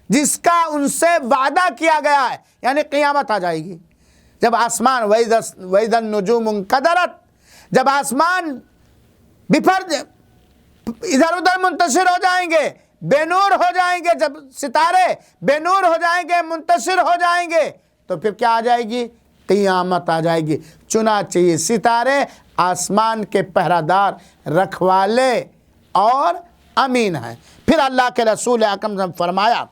جس کا ان سے وعدہ کیا گیا ہے، یعنی قیامت آ جائے گی۔ جب آسمان وَإِذَا النُّجُومُ انْكَدَرَتْ، جب آسمان بفر ادھر ادھر منتشر ہو جائیں گے، بے نور ہو جائیں گے، جب ستارے بے نور ہو جائیں گے، منتشر ہو جائیں گے، تو پھر کیا آ جائے گی؟ قیامت آ جائے گی۔ چنانچہ یہ ستارے آسمان کے پہرہ دار، رکھوالے اور امین ہیں۔ پھر اللہ کے رسول اکرم نے فرمایا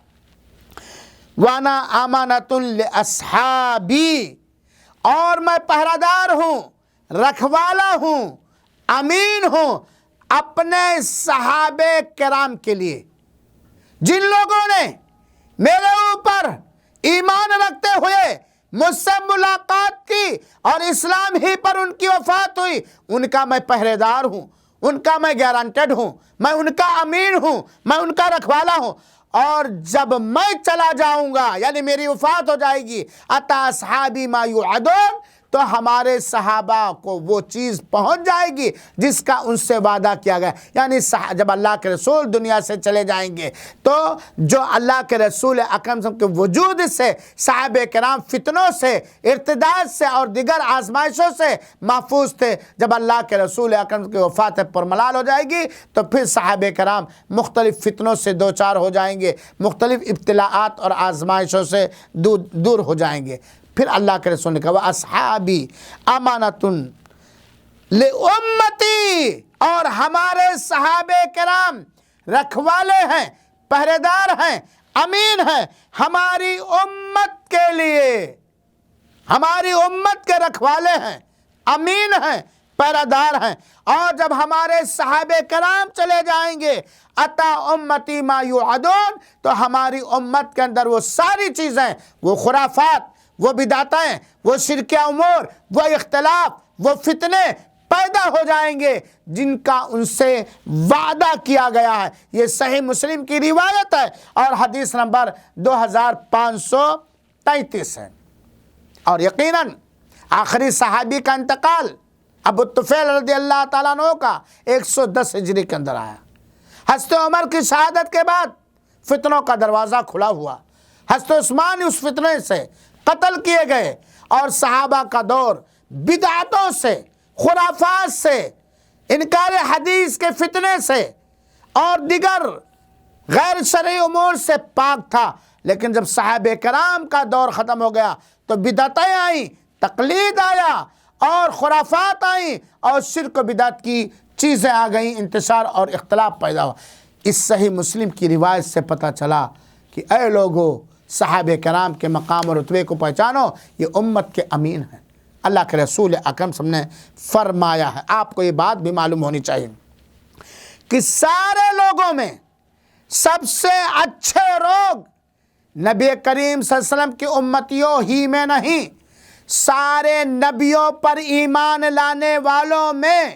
وَأَنَا أَمَانَةٌ لِأَصْحَابِي، اور میں پہرہ دار ہوں، رکھوالا ہوں امین ہوں اپنے صحابہ کرام کے لیے، جن لوگوں نے میرے اوپر ایمان رکھتے ہوئے مجھ سے ملاقات کی اور اسلام ہی پر ان کی وفات ہوئی، ان کا میں پہرے دار ہوں، ان کا میں گارنٹیڈ ہوں، میں ان کا امین ہوں، میں ان کا رکھوالا ہوں۔ اور جب میں چلا جاؤں گا، یعنی میری وفات ہو جائے گی، اتا اصحابی ما یوعدون، تو ہمارے صحابہ کو وہ چیز پہنچ جائے گی جس کا ان سے وعدہ کیا گیا۔ یعنی جب اللہ کے رسول دنیا سے چلے جائیں گے تو جو اللہ کے رسول اکرم صلی اللہ علیہ وسلم کے وجود سے صحابہ کرام فتنوں سے، ارتداد سے اور دیگر آزمائشوں سے محفوظ تھے، جب اللہ کے رسول اکرم کی وفات پرملال ہو جائے گی تو پھر صحابہ کرام مختلف فتنوں سے دوچار ہو جائیں گے، مختلف ابتلاءات اور آزمائشوں سے دور ہو جائیں گے۔ پھر اللہ کے رسول نے کہا وَأَصْحَابِي أَمَانَةٌ لِأُمَّتِي، اور ہمارے صحابہ کرام رکھوالے ہیں، پہرے دار ہیں، امین ہیں ہماری امت کے لیے، ہماری امت کے رکھوالے ہیں، امین ہیں، پہرے دار ہیں۔ اور جب ہمارے صحابہ کرام چلے جائیں گے اتا امتی ما یوعدون، تو ہماری امت کے اندر وہ ساری چیزیں، وہ خرافات، وہ بدعتیں، وہ شرک امور، وہ اختلاف، وہ فتنے پیدا ہو جائیں گے جن کا ان سے وعدہ کیا گیا ہے۔ یہ صحیح مسلم کی روایت ہے اور حدیث نمبر 2533 ہے۔ اور یقیناً آخری صحابی کا انتقال ابو طفیل رضی اللہ تعالیٰ عنہ کا 110 ہجری کے اندر آیا۔ حضرت عمر کی شہادت کے بعد فتنوں کا دروازہ کھلا ہوا، حضرت عثمان اس فتنے سے قتل کیے گئے، اور صحابہ کا دور بدعتوں سے، خرافات سے، انکار حدیث کے فتنے سے اور دیگر غیر شرعی امور سے پاک تھا۔ لیکن جب صحابہ کرام کا دور ختم ہو گیا تو بدعتیں آئیں، تقلید آیا اور خرافات آئیں اور شرک و بدعت کی چیزیں آ گئیں، انتشار اور اختلاف پیدا ہوا۔ اس صحیح مسلم کی روایت سے پتہ چلا کہ اے لوگو، صحابہ کرام کے مقام اور رتبے کو پہچانو، یہ امت کے امین ہیں۔ اللہ کے رسول اکرم صلی اللہ علیہ وسلم نے فرمایا ہے، آپ کو یہ بات بھی معلوم ہونی چاہیے کہ سارے لوگوں میں سب سے اچھے لوگ نبی کریم صلی اللہ علیہ وسلم کی امتیوں ہی میں نہیں، سارے نبیوں پر ایمان لانے والوں میں،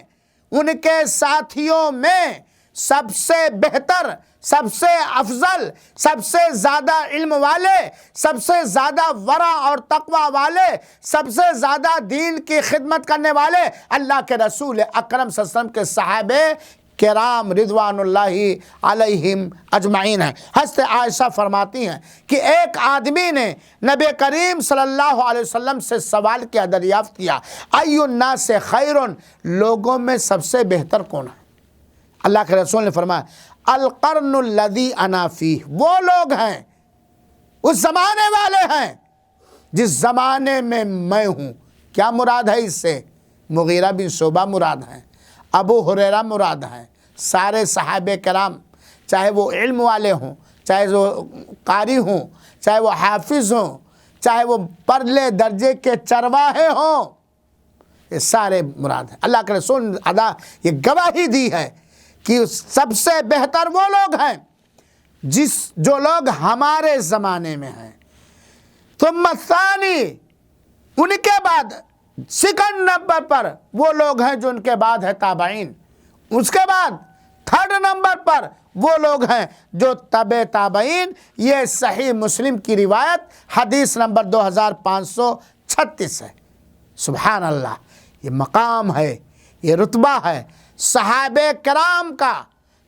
ان کے ساتھیوں میں سب سے بہتر، سب سے افضل، سب سے زیادہ علم والے، سب سے زیادہ ورع اور تقوی والے، سب سے زیادہ دین کی خدمت کرنے والے اللہ کے رسول اکرم صلی اللہ علیہ وسلم کے صحابہ کرام رضوان اللہ علیہم اجمعین ہیں۔ حضرت عائشہ فرماتی ہیں کہ ایک آدمی نے نبی کریم صلی اللہ علیہ وسلم سے سوال کیا، دریافت کیا، ای الناس خیر، لوگوں میں سب سے بہتر کون ہے؟ اللہ کے رسول نے فرمایا القرن الذی انا فیہ، وہ لوگ ہیں، اس زمانے والے ہیں جس زمانے میں میں ہوں۔ کیا مراد ہے اس سے؟ مغیرہ بن شعبہ مراد ہیں، ابو ہریرہ مراد ہیں، سارے صحابہ کرام، چاہے وہ علم والے ہوں، چاہے وہ قاری ہوں، چاہے وہ حافظ ہوں، چاہے وہ پرلے درجے کے چرواہے ہوں، یہ سارے مراد ہیں۔ اللہ کے رسول نے یہ گواہی دی ہے کہ سب سے بہتر وہ لوگ ہیں جو لوگ ہمارے زمانے میں ہیں۔ ثم الثانی، ان کے بعد سیکنڈ نمبر پر وہ لوگ ہیں جو ان کے بعد ہے تابعین، اس کے بعد تھرڈ نمبر پر وہ لوگ ہیں جو تبع تابعین۔ یہ صحیح مسلم کی روایت حدیث نمبر 2536 ہے۔ سبحان اللہ، یہ مقام ہے، یہ رتبہ ہے صحابہ کرام کا،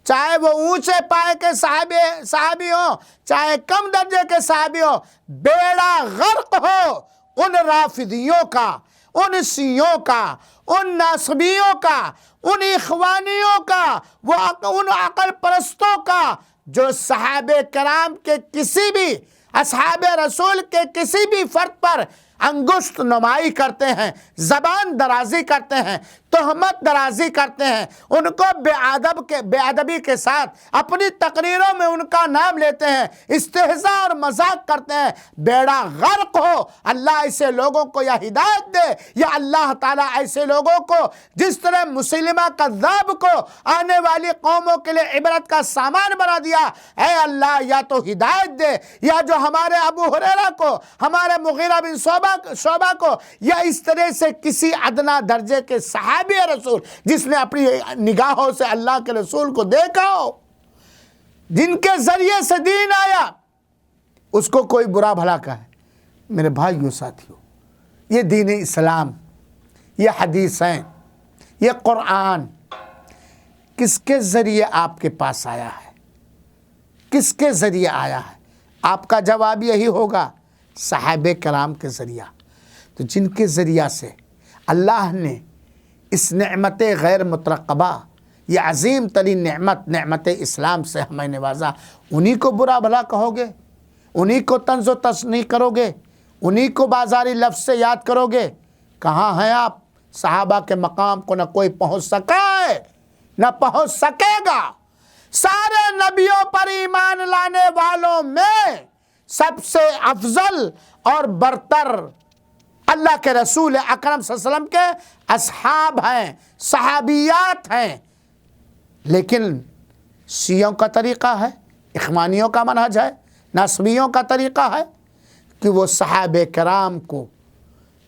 چاہے وہ اونچے پائے کے صحابی ہوں، چاہے کم درجے کے صحابی ہوں، بیڑا غرق ہو ان رافضیوں کا، ان شیعوں کا، ان ناصبیوں کا، ان اخوانیوں کا، ان عقل پرستوں کا جو صحابہ کرام کے کسی بھی، اصحاب رسول کے کسی بھی فرد پر انگشت نمائی کرتے ہیں، زبان درازی کرتے ہیں، تہمت درازی کرتے ہیں، ان کو بے ادبی کے ساتھ اپنی تقریروں میں ان کا نام لیتے ہیں، استہزاء اور مذاق کرتے ہیں، بیڑا غرق ہو۔ اللہ ایسے لوگوں کو یا ہدایت دے، یا اللہ تعالیٰ ایسے لوگوں کو جس طرح مسلمہ کذاب کو آنے والی قوموں کے لیے عبرت کا سامان بنا دیا، اے اللہ یا تو ہدایت دے، یا جو ہمارے ابو ہریرہ کو، ہمارے مغیرہ بن شعبہ کو، یا اس طرح سے کسی ادنا درجے کے صحابی رسول جس نے اپنی نگاہوں سے اللہ کے رسول کو دیکھا ہو، جن کے ذریعے سے دین آیا، اس کو کوئی برا بھلا کہے۔ میرے بھائیو ساتھیو، یہ دین اسلام، یہ حدیثیں، یہ قرآن کس کے ذریعے آپ کے پاس آیا ہے؟ کس کے ذریعے آیا ہے؟ آپ کا جواب یہی ہوگا، صحابہ کرام کے ذریعہ۔ تو جن کے ذریعہ سے اللہ نے اس نعمت غیر مترقبہ، یہ عظیم ترین نعمت اسلام سے ہمیں نوازا، انہی کو برا بھلا کہو گے؟ انہی کو طنز و تشنیع کرو گے؟ انہی کو بازاری لفظ سے یاد کرو گے؟ کہاں ہیں آپ؟ صحابہ کے مقام کو نہ کوئی پہنچ سکا ہے، نہ پہنچ سکے گا۔ سارے نبیوں پر ایمان لانے والوں میں سب سے افضل اور برتر اللہ کے رسول اکرم صلی اللہ علیہ وسلم کے اصحاب ہیں، صحابیات ہیں۔ لیکن شیعوں کا طریقہ ہے، اخوانیوں کا منہج ہے، ناصبیوں کا طریقہ ہے کہ وہ صحابہ کرام کو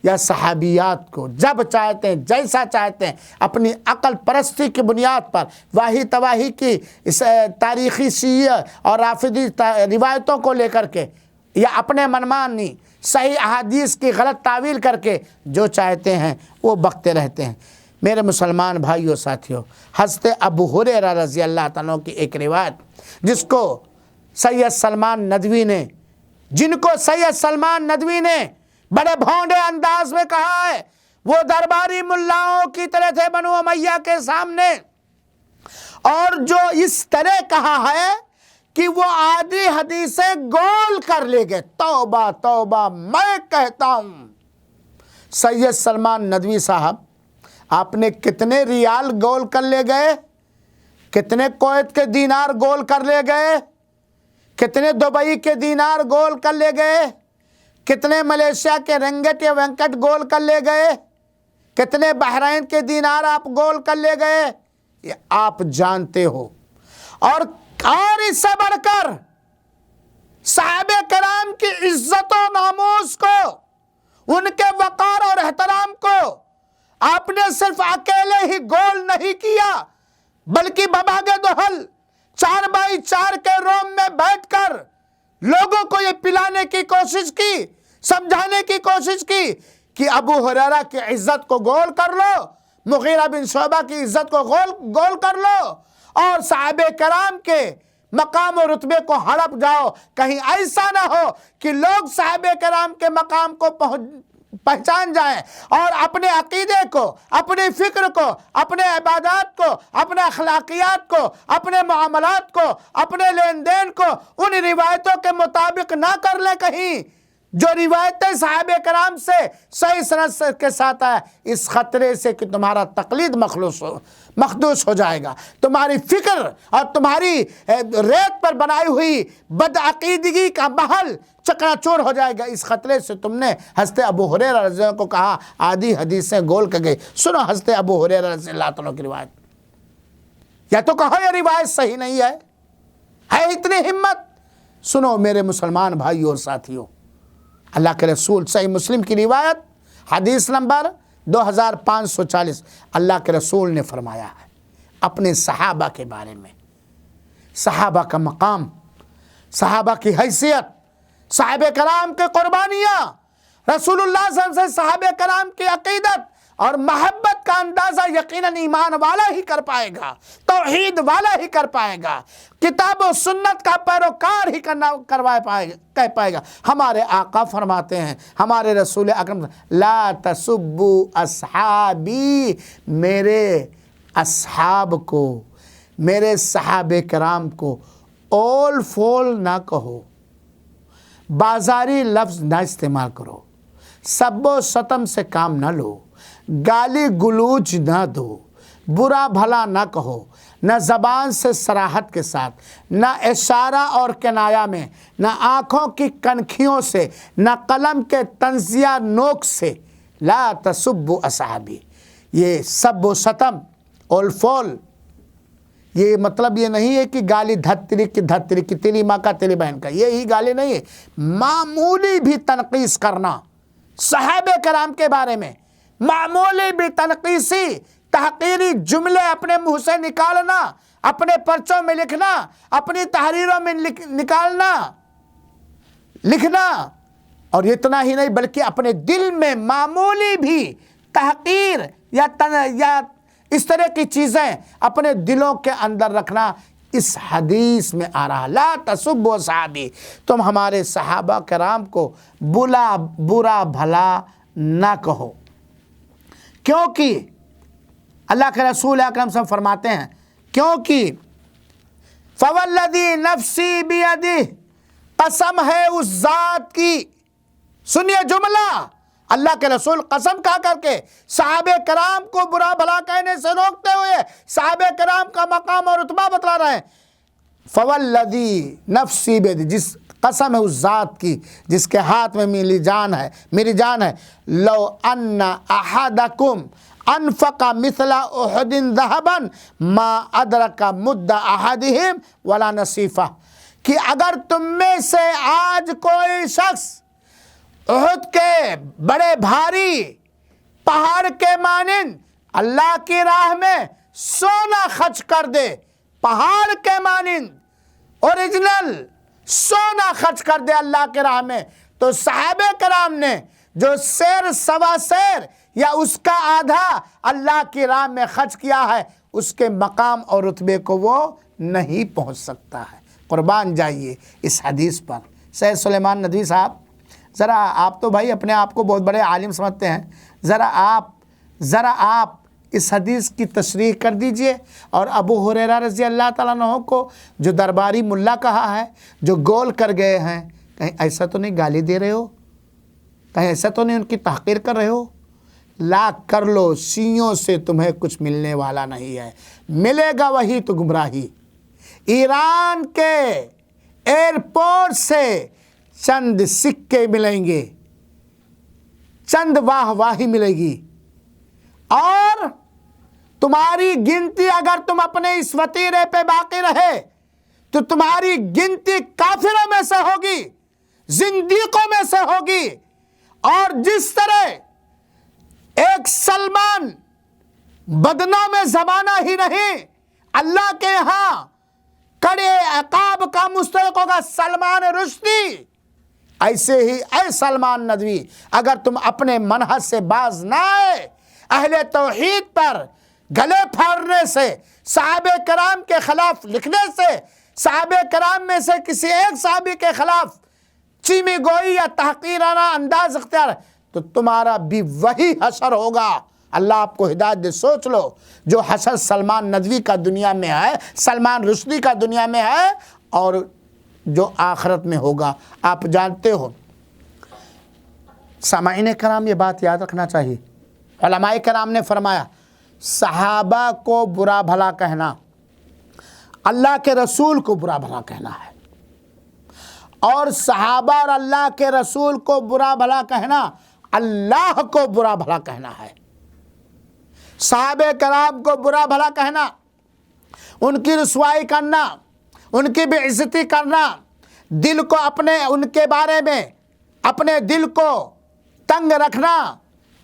یا صحابیات کو جب چاہتے ہیں، جیسا چاہتے ہیں، اپنی عقل پرستی کی بنیاد پر، واہی تواہی کی اس تاریخی شیعہ اور رافضی روایتوں کو لے کر کے، یا اپنے منمانی صحیح احادیث کی غلط تعویل کر کے جو چاہتے ہیں وہ بکتے رہتے ہیں۔ میرے مسلمان بھائیو ساتھیو، حضرت ابو ہریرہ رضی اللہ تعالیٰ کی ایک روایت جس کو سید سلمان ندوی نے، جن کو سید سلمان ندوی نے بڑے بھونڈے انداز میں کہا ہے، وہ درباری ملاؤں کی طرح تھے بنو امیہ کے سامنے، اور جو اس طرح کہا ہے کہ وہ آدھی حدیثیں گول کر لے گئے۔ توبہ توبہ، میں کہتا ہوں سید سلمان ندوی صاحب، آپ نے کتنے ریال گول کر لے گئے؟ کتنے کویت کے دینار گول کر لے گئے؟ کتنے دبئی کے دینار گول کر لے گئے؟ کتنے ملیشیا کے رنگٹ یا وینکٹ گول کر لے گئے؟ کتنے بحرین کے دینار آپ گول کر لے گئے؟ یہ آپ جانتے ہو۔ اور اس سے بڑھ کر صحابہ کرام کی عزت و ناموس کو، ان کے وقار اور احترام کو آپ نے صرف اکیلے ہی گول نہیں کیا، بلکہ بباغ دہل 4x4 کے روم میں بیٹھ کر لوگوں کو یہ پلانے کی کوشش کی، سمجھانے کی کوشش کی کہ ابو ہریرہ کی عزت کو گول کر لو، مغیرہ بن شعبہ کی عزت کو گول کر لو، اور صحابہ کرام کے مقام و رتبے کو ہڑپ جاؤ۔ کہیں ایسا نہ ہو کہ لوگ صحابہ کرام کے مقام کو پہچان جائیں اور اپنے عقیدے کو، اپنے فکر کو، اپنے عبادات کو، اپنے اخلاقیات کو، اپنے معاملات کو، اپنے لین دین کو ان روایتوں کے مطابق نہ کر لیں، کہیں جو روایتیں صحابہ کرام سے صحیح سند کے ساتھ ہے، اس خطرے سے کہ تمہارا تقلید مخدوش ہو جائے گا، تمہاری فکر اور تمہاری ریت پر بنائی ہوئی بدعقیدگی کا محل چکنا چور ہو جائے گا۔ اس خطرے سے تم نے حضرت ابو ہریرہ رضی اللہ عنہ کو کہا آدھی حدیثیں گول کر گئی۔ سنو حضرت ابو ہریرہ رضی اللہ عنہ کی روایت، یا تو کہو یہ روایت صحیح نہیں ہے اتنی ہمت؟ سنو میرے مسلمان بھائیو اور ساتھیو، اللہ کے رسول صحیح مسلم کی روایت حدیث نمبر 2540، اللہ کے رسول نے فرمایا ہے اپنے صحابہ کے بارے میں، صحابہ کا مقام، صحابہ کی حیثیت، صحابہ کرام کے قربانیاں، رسول اللہ صلی اللہ علیہ وسلم سے صحابہ کرام کی عقیدت اور محبت کا اندازہ یقیناً ایمان والا ہی کر پائے گا، توحید والا ہی کر پائے گا، کتاب و سنت کا پیروکار ہی کہہ پائے گا۔ ہمارے آقا فرماتے ہیں، ہمارے رسول اکرم، لا تسبوا اصحابی، میرے اصحاب کو، میرے صحابہ کرام کو اول فول نہ کہو، بازاری لفظ نہ استعمال کرو، سب و ستم سے کام نہ لو، گالی گلوچ نہ دو، برا بھلا نہ کہو، نہ زبان سے صراحت کے ساتھ، نہ اشارہ اور کنایا میں، نہ آنکھوں کی کنکھیوں سے، نہ قلم کے طنزیہ نوک سے۔ لا تسبوا اصحابی، یہ سب و ستم اول فول، یہ مطلب یہ نہیں ہے کہ گالی دھتری کی تیری ماں کا تیری بہن کا، یہی گالی نہیں ہے، معمولی بھی تنقیص کرنا صحابہ کرام کے بارے میں، معمولی بھی تنقیصی تحقیری جملے اپنے منہ سے نکالنا، اپنے پرچوں میں لکھنا، اپنی تحریروں میں لکھنا، اور اتنا ہی نہیں بلکہ اپنے دل میں معمولی بھی تحقیر یا اس طرح کی چیزیں اپنے دلوں کے اندر رکھنا۔ اس حدیث میں آ رہا لا تسبوا صحابی، تم ہمارے صحابہ کرام کو برا بھلا نہ کہو، کیونکہ اللہ کے رسول اکرم صلی اللہ علیہ وسلم فرماتے ہیں کیونکہ فوالذی نفسی بیدہ، قسم ہے اس ذات کی، سنیے جملہ، اللہ کے رسول قسم کھا کر کے صحابہ کرام کو برا بھلا کہنے سے روکتے ہوئے صحابہ کرام کا مقام اور رتبہ بتلا رہے ہیں۔ فوالذی نفسی بیدہ، جس قسم ہے اس ذات کی جس کے ہاتھ میں میری جان ہے، لو ان احدکم انفق مثل احد ذهبا ما ادرک مد احدہم ولا نصیفہ، کہ اگر تم میں سے آج کوئی شخص احد کے بڑے بھاری پہاڑ کے مانند اللہ کی راہ میں سونا خرچ کر دے، پہاڑ کے مانند اوریجنل سونا خرچ کر دے اللہ کی راہ میں، تو صحابہ کرام نے جو سیر سوا سیر یا اس کا آدھا اللہ کی راہ میں خرچ کیا ہے، اس کے مقام اور رتبے کو وہ نہیں پہنچ سکتا ہے۔ قربان جائیے اس حدیث پر۔ سید سلیمان ندوی صاحب، ذرا آپ تو بھائی اپنے آپ کو بہت بڑے عالم سمجھتے ہیں، ذرا آپ اس حدیث کی تشریح کر دیجئے، اور ابو ہریرہ رضی اللہ تعالیٰ عنہ کو جو درباری ملا کہا ہے، جو گول کر گئے ہیں، کہیں ایسا تو نہیں گالی دے رہے ہو، کہیں ایسا تو نہیں ان کی تحقیر کر رہے ہو؟ لا کر لو، سیوں سے تمہیں کچھ ملنے والا نہیں ہے، ملے گا وہی تو گمراہی۔ ایران کے ایئرپورٹ سے چند سکے ملیں گے، چند واہی ملے گی، اور تمہاری گنتی اگر تم اپنے اس وتیرے پہ باقی رہے تو تمہاری گنتی کافروں میں سے ہوگی، زندیقوں میں سے ہوگی۔ اور جس طرح ایک سلمان بدنام زمانہ ہی نہیں، اللہ کے ہاں کڑے عقاب کا مستحق ہوگا سلمان رشدی، ایسے ہی اے سلمان ندوی، اگر تم اپنے منہج سے باز نہ آئے، اہل توحید پر گلے پھاڑنے سے، صحابہ کرام کے خلاف لکھنے سے، صحابہ کرام میں سے کسی ایک صحابی کے خلاف چیمی گوئی یا تحقیرانہ انداز اختیار، تو تمہارا بھی وہی حشر ہوگا۔ اللہ آپ کو ہدایت دے، سوچ لو، جو حشر سلمان ندوی کا دنیا میں ہے، سلمان رشدی کا دنیا میں ہے، اور جو آخرت میں ہوگا آپ جانتے ہو۔ سامعین کرام، یہ بات یاد رکھنا چاہیے، علماء کرام نے فرمایا صحابہ کو برا بھلا کہنا اللہ کے رسول کو برا بھلا کہنا ہے، اور صحابہ اور اللہ کے رسول کو برا بھلا کہنا اللہ کو برا بھلا کہنا ہے۔ صحابہ کرام کو برا بھلا کہنا، ان کی رسوائی کرنا، ان کی بے عزتی کرنا، دل کو ان کے بارے میں اپنے دل کو تنگ رکھنا،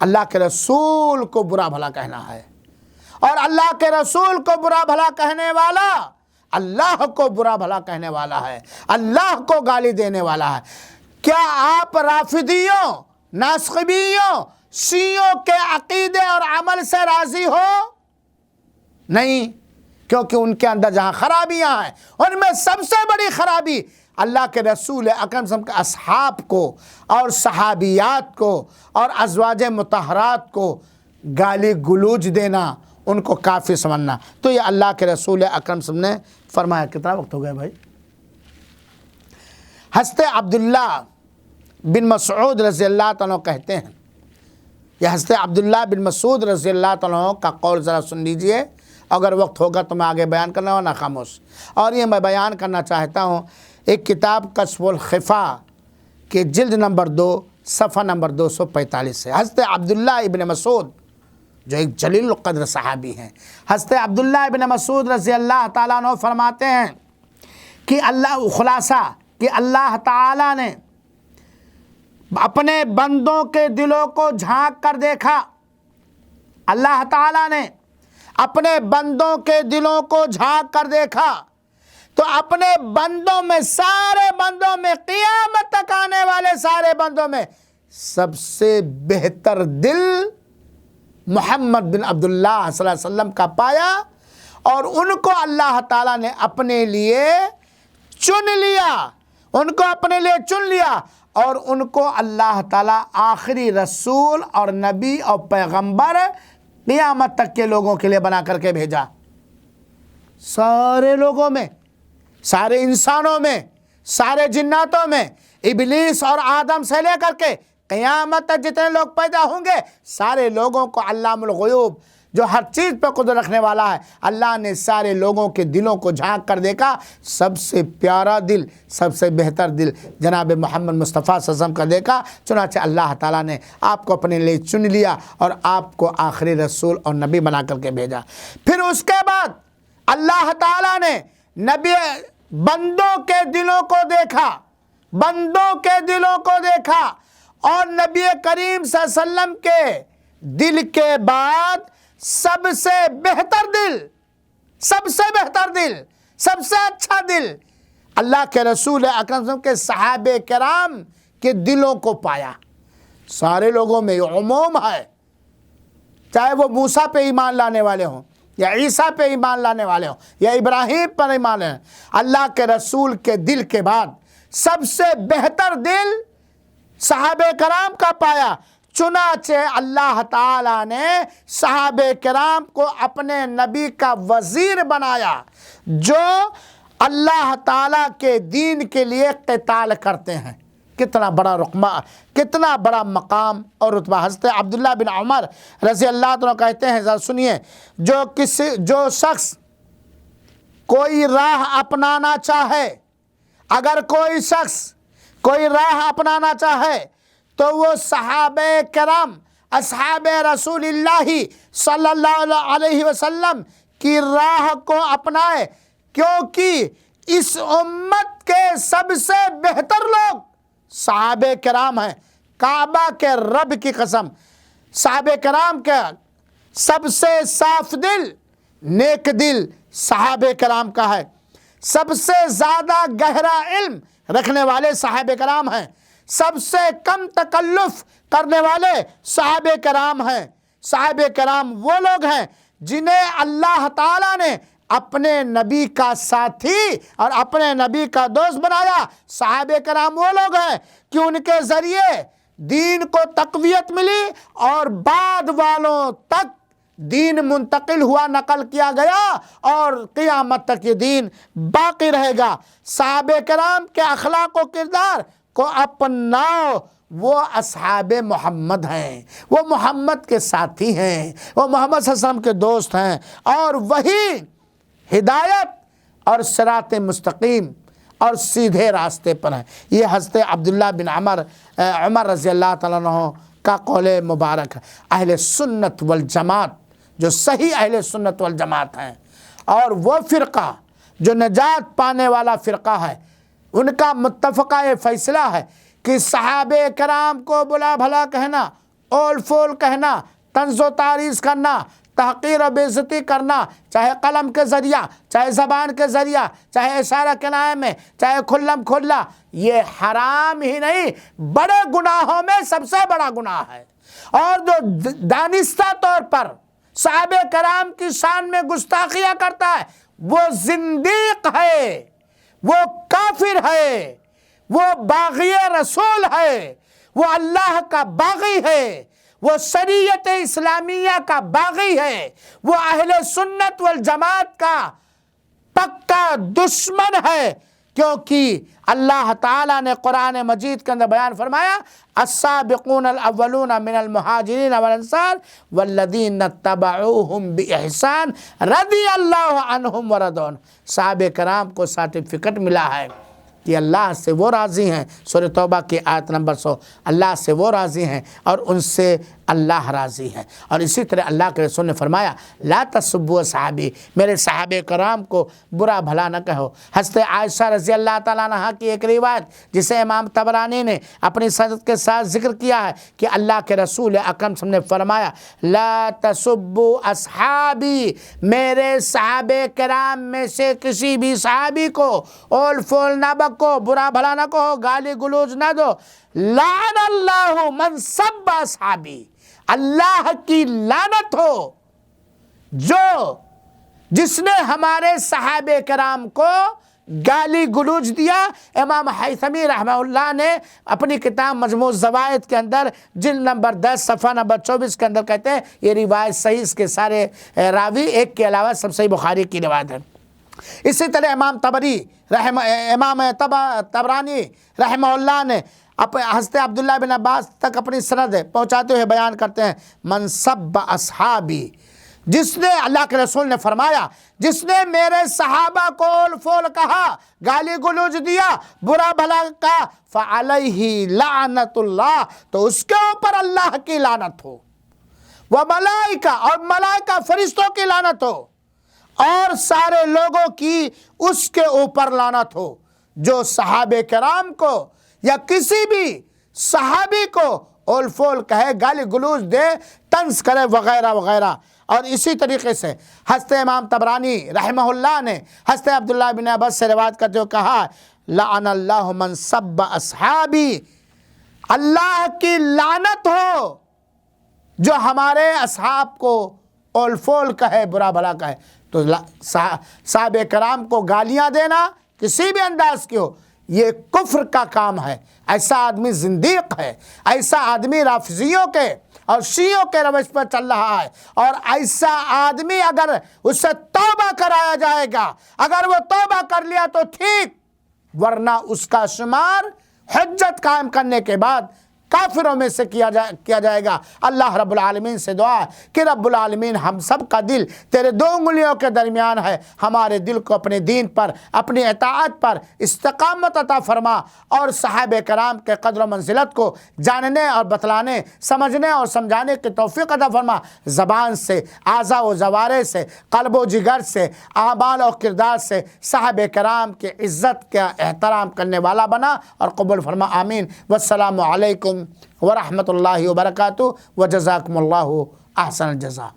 اللہ کے رسول کو برا بھلا کہنا ہے، اور اللہ کے رسول کو برا بھلا کہنے والا اللہ کو برا بھلا کہنے والا ہے، اللہ کو گالی دینے والا ہے۔ کیا آپ رافضیوں، ناسخبیوں، شیعوں کے عقیدے اور عمل سے راضی ہو؟ نہیں، کیونکہ ان کے اندر جہاں خرابیاں ہیں، ان میں سب سے بڑی خرابی اللہ کے رسول اکرم صلی اللہ علیہ وسلم کے اصحاب کو اور صحابیات کو اور ازواج مطہرات کو گالی گلوچ دینا، ان کو کافر سمجھنا۔ تو یہ اللہ کے رسول اکرم صلی اللہ علیہ وسلم نے فرمایا۔ کتنا وقت ہو گیا بھائی؟ حضرت عبداللہ بن مسعود رضی اللہ تعالیٰ کہتے ہیں، یہ حضرت عبداللہ بن مسعود رضی اللہ تعالیٰ کا قول ذرا سن لیجئے، اگر وقت ہوگا تو میں آگے بیان کرنا ورنہ خاموش۔ اور یہ میں بیان کرنا چاہتا ہوں ایک کتاب کشف الخفا کے جلد نمبر 2 صفحہ نمبر 245 سے۔ حضرت عبداللہ ابن مسعود جو ایک جلیل القدر صحابی ہیں، حضرت عبداللہ ابن مسعود رضی اللہ تعالیٰ عنہ فرماتے ہیں کہ خلاصہ کہ اللہ تعالیٰ نے اپنے بندوں کے دلوں کو جھانک کر دیکھا، اللہ تعالیٰ نے اپنے بندوں کے دلوں کو جھانک کر دیکھا تو اپنے بندوں میں، سارے بندوں میں، قیامت تک آنے والے سارے بندوں میں سب سے بہتر دل محمد بن عبداللہ صلی اللہ علیہ وسلم کا پایا، اور ان کو اللہ تعالیٰ نے اپنے لیے چن لیا، ان کو اپنے لیے چن لیا، اور ان کو اللہ تعالیٰ آخری رسول اور نبی اور پیغمبر قیامت تک کے لوگوں کے لیے بنا کر کے بھیجا۔ سارے لوگوں میں، سارے انسانوں میں، سارے جناتوں میں، ابلیس اور آدم سے لے کر کے قیامت تک جتنے لوگ پیدا ہوں گے، سارے لوگوں کو علام الغیوب جو ہر چیز پہ قدرت رکھنے والا ہے، اللہ نے سارے لوگوں کے دلوں کو جھانک کر دیکھا، سب سے پیارا دل، سب سے بہتر دل جناب محمد مصطفیٰ صلی اللہ علیہ وسلم کا دیکھا، چنانچہ اللہ تعالیٰ نے آپ کو اپنے لیے چن لیا اور آپ کو آخری رسول اور نبی بنا کر کے بھیجا۔ پھر اس کے بعد اللہ تعالیٰ نے بندوں کے دلوں کو دیکھا، بندوں کے دلوں کو دیکھا، اور نبی کریم صلی اللہ علیہ وسلم کے دل کے بعد سب سے بہتر دل، سب سے بہتر دل، سب سے اچھا دل اللہ کے رسول اکرم صلی اللہ علیہ وسلم کے صحابہ کرام کے دلوں کو پایا۔ سارے لوگوں میں یہ عموم ہے، چاہے وہ موسیٰ پہ ایمان لانے والے ہوں یا عیسیٰ پہ ایمان لانے والے ہوں یا ابراہیم پر ایمان لانے، اللہ کے رسول کے دل کے بعد سب سے بہتر دل صحابہ کرام کا پایا۔ چنانچہ اللہ تعالیٰ نے صحابہ کرام کو اپنے نبی کا وزیر بنایا، جو اللہ تعالیٰ کے دین کے لیے قتال کرتے ہیں۔ کتنا بڑا رقبہ، کتنا بڑا مقام اور رتبہ۔ حضرت عبداللہ بن عمر رضی اللہ عنہ کہتے ہیں، ذرا سنیے، جو شخص کوئی راہ اپنانا چاہے، اگر کوئی شخص کوئی راہ اپنانا چاہے تو وہ صحابہ کرام، اصحاب رسول اللہ صلی اللہ علیہ وسلم کی راہ کو اپنائے، کیونکہ اس امت کے سب سے بہتر لوگ صحابہ کرام ہیں۔ کعبہ کے رب کی قسم، صحابہ کرام کے سب سے صاف دل، نیک دل صحابہ کرام کا ہے، سب سے زیادہ گہرا علم رکھنے والے صحابہ کرام ہیں، سب سے کم تکلف کرنے والے صحابہ کرام ہیں۔ صحابہ کرام وہ لوگ ہیں جنہیں اللہ تعالیٰ نے اپنے نبی کا ساتھی اور اپنے نبی کا دوست بنایا۔ صحابہ کرام وہ لوگ ہیں کہ ان کے ذریعے دین کو تقویت ملی اور بعد والوں تک دین منتقل ہوا، نقل کیا گیا، اور قیامت تک یہ دین باقی رہے گا۔ صحابہ کرام کے اخلاق و کردار کو اپناؤ، وہ اصحاب محمد ہیں، وہ محمد کے ساتھی ہیں، وہ محمد صلی اللہ علیہ وسلم کے دوست ہیں، اور وہی ہدایت اور صراط مستقیم اور سیدھے راستے پر ہیں۔ یہ حضرت عبداللہ بن عمر رضی اللہ تعالیٰ عنہ کا قول مبارک ہے۔ اہل سنت والجماعت جو صحیح اہل سنت والجماعت ہیں، اور وہ فرقہ جو نجات پانے والا فرقہ ہے، ان کا متفقہ فیصلہ ہے کہ صحابہ کرام کو بلا بھلا کہنا، اول فول کہنا، طنز و تعریض کرنا، تحقیر و بے عزتی کرنا، چاہے قلم کے ذریعہ، چاہے زبان کے ذریعہ، چاہے اشارہ کنایہ میں، چاہے کھلم کھلا، یہ حرام ہی نہیں، بڑے گناہوں میں سب سے بڑا گناہ ہے۔ اور جو دانستہ طور پر صحابہ کرام کی شان میں گستاخیاں کرتا ہے، وہ زندیق ہے، وہ کافر ہے، وہ باغی رسول ہے، وہ اللہ کا باغی ہے، وہ شریعت اسلامیہ کا باغی ہے، وہ اہل سنت والجماعت کا پکا دشمن ہے، کیونکہ اللہ تعالیٰ نے قرآن مجید کے اندر بیان فرمایا السابقون الاولون من المہاجرین والانصار والذین اتبعوہم باحسان رضی اللہ عنہم ورضوا صحابہ کرام کو سرٹیفکیٹ ملا ہے کہ اللہ سے وہ راضی ہیں. سورہ توبہ کی آیت نمبر 100. اللہ سے وہ راضی ہیں اور ان سے اللہ راضی ہیں. اور اسی طرح اللہ کے رسول نے فرمایا لا تسبوا صحابی، میرے صحابہ کرام کو برا بھلا نہ کہو. حضرت عائشہ رضی اللہ تعالیٰ عنہا کی ایک روایت جسے امام طبرانی نے اپنی سند کے ساتھ ذکر کیا ہے کہ اللہ کے رسول اکرم صلی اللہ علیہ وسلم نے فرمایا لا تسبوا اصحابی، میرے صحابہ کرام میں سے کسی بھی صحابی کو اول فول نہ بکو، برا بھلا نہ کہو، گالی گلوچ نہ دو. لعن اللہ من سب اصحابی، اللہ کی لعنت ہو جس نے ہمارے صحابہ کرام کو گالی گلوچ دیا. امام حیثمی رحمہ اللہ نے اپنی کتاب مجموع الزوائد کے اندر جلد نمبر 10 صفحہ نمبر 24 کے اندر کہتے ہیں یہ روایت صحیح، اس کے سارے راوی ایک کے علاوہ سب صحیح بخاری کی روایت ہے. اسی طرح امام طبرانی رحمہ اللہ نے حضرت عبداللہ بن عباس تک اپنی سند پہنچاتے ہوئے بیان کرتے ہیں من سب اصحابی، جس نے اللہ کے رسول نے فرمایا جس نے میرے صحابہ کو اول فول کہا، گالی گلوچ دیا، برا بھلا کہا، فعلیہ لعنت اللہ، تو اس کے اوپر اللہ کی لعنت ہو، وملائکہ، اور ملائکہ فرشتوں کی لعنت ہو، اور سارے لوگوں کی اس کے اوپر لعنت ہو جو صحابہ کرام کو یا کسی بھی صحابی کو اول فول کہے، گالی گلوچ دے، طنز کرے وغیرہ وغیرہ. اور اسی طریقے سے حضرت امام طبرانی رحمہ اللہ نے حضرت عبداللہ بن عباس سے روایت کرتے ہوئے کہا لعن اللہ من سب اصحابی، اللہ کی لعنت ہو جو ہمارے اصحاب کو اول فول کہے، برا بھلا کہے. تو صحابہ کرام کو گالیاں دینا کسی بھی انداز کی ہو یہ کفر کا کام ہے. ایسا آدمی زندیق ہے، ایسا آدمی رافضیوں کے اور شیعوں کے روش پر چل رہا ہے. اور ایسا آدمی اگر اس سے توبہ کرایا جائے گا، اگر وہ توبہ کر لیا تو ٹھیک، ورنہ اس کا شمار حجت قائم کرنے کے بعد کافروں میں سے کیا جائے گا. اللہ رب العالمین سے دعا ہے کہ رب العالمین ہم سب کا دل تیرے دو انگلیوں کے درمیان ہے، ہمارے دل کو اپنے دین پر، اپنی اطاعت پر استقامت عطا فرما، اور صحابہ کرام کے قدر و منزلت کو جاننے اور بتلانے، سمجھنے اور سمجھانے کی توفیق عطا فرما. زبان سے، اعضاء و جوارح سے، قلب و جگر سے، اعمال و کردار سے صحابہ کرام کی عزت کا احترام کرنے والا بنا اور قبول فرما. آمین. والسلام علیکم ورحمۃ اللہ وبرکاتہ، وجزاکم اللہ احسن الجزاء.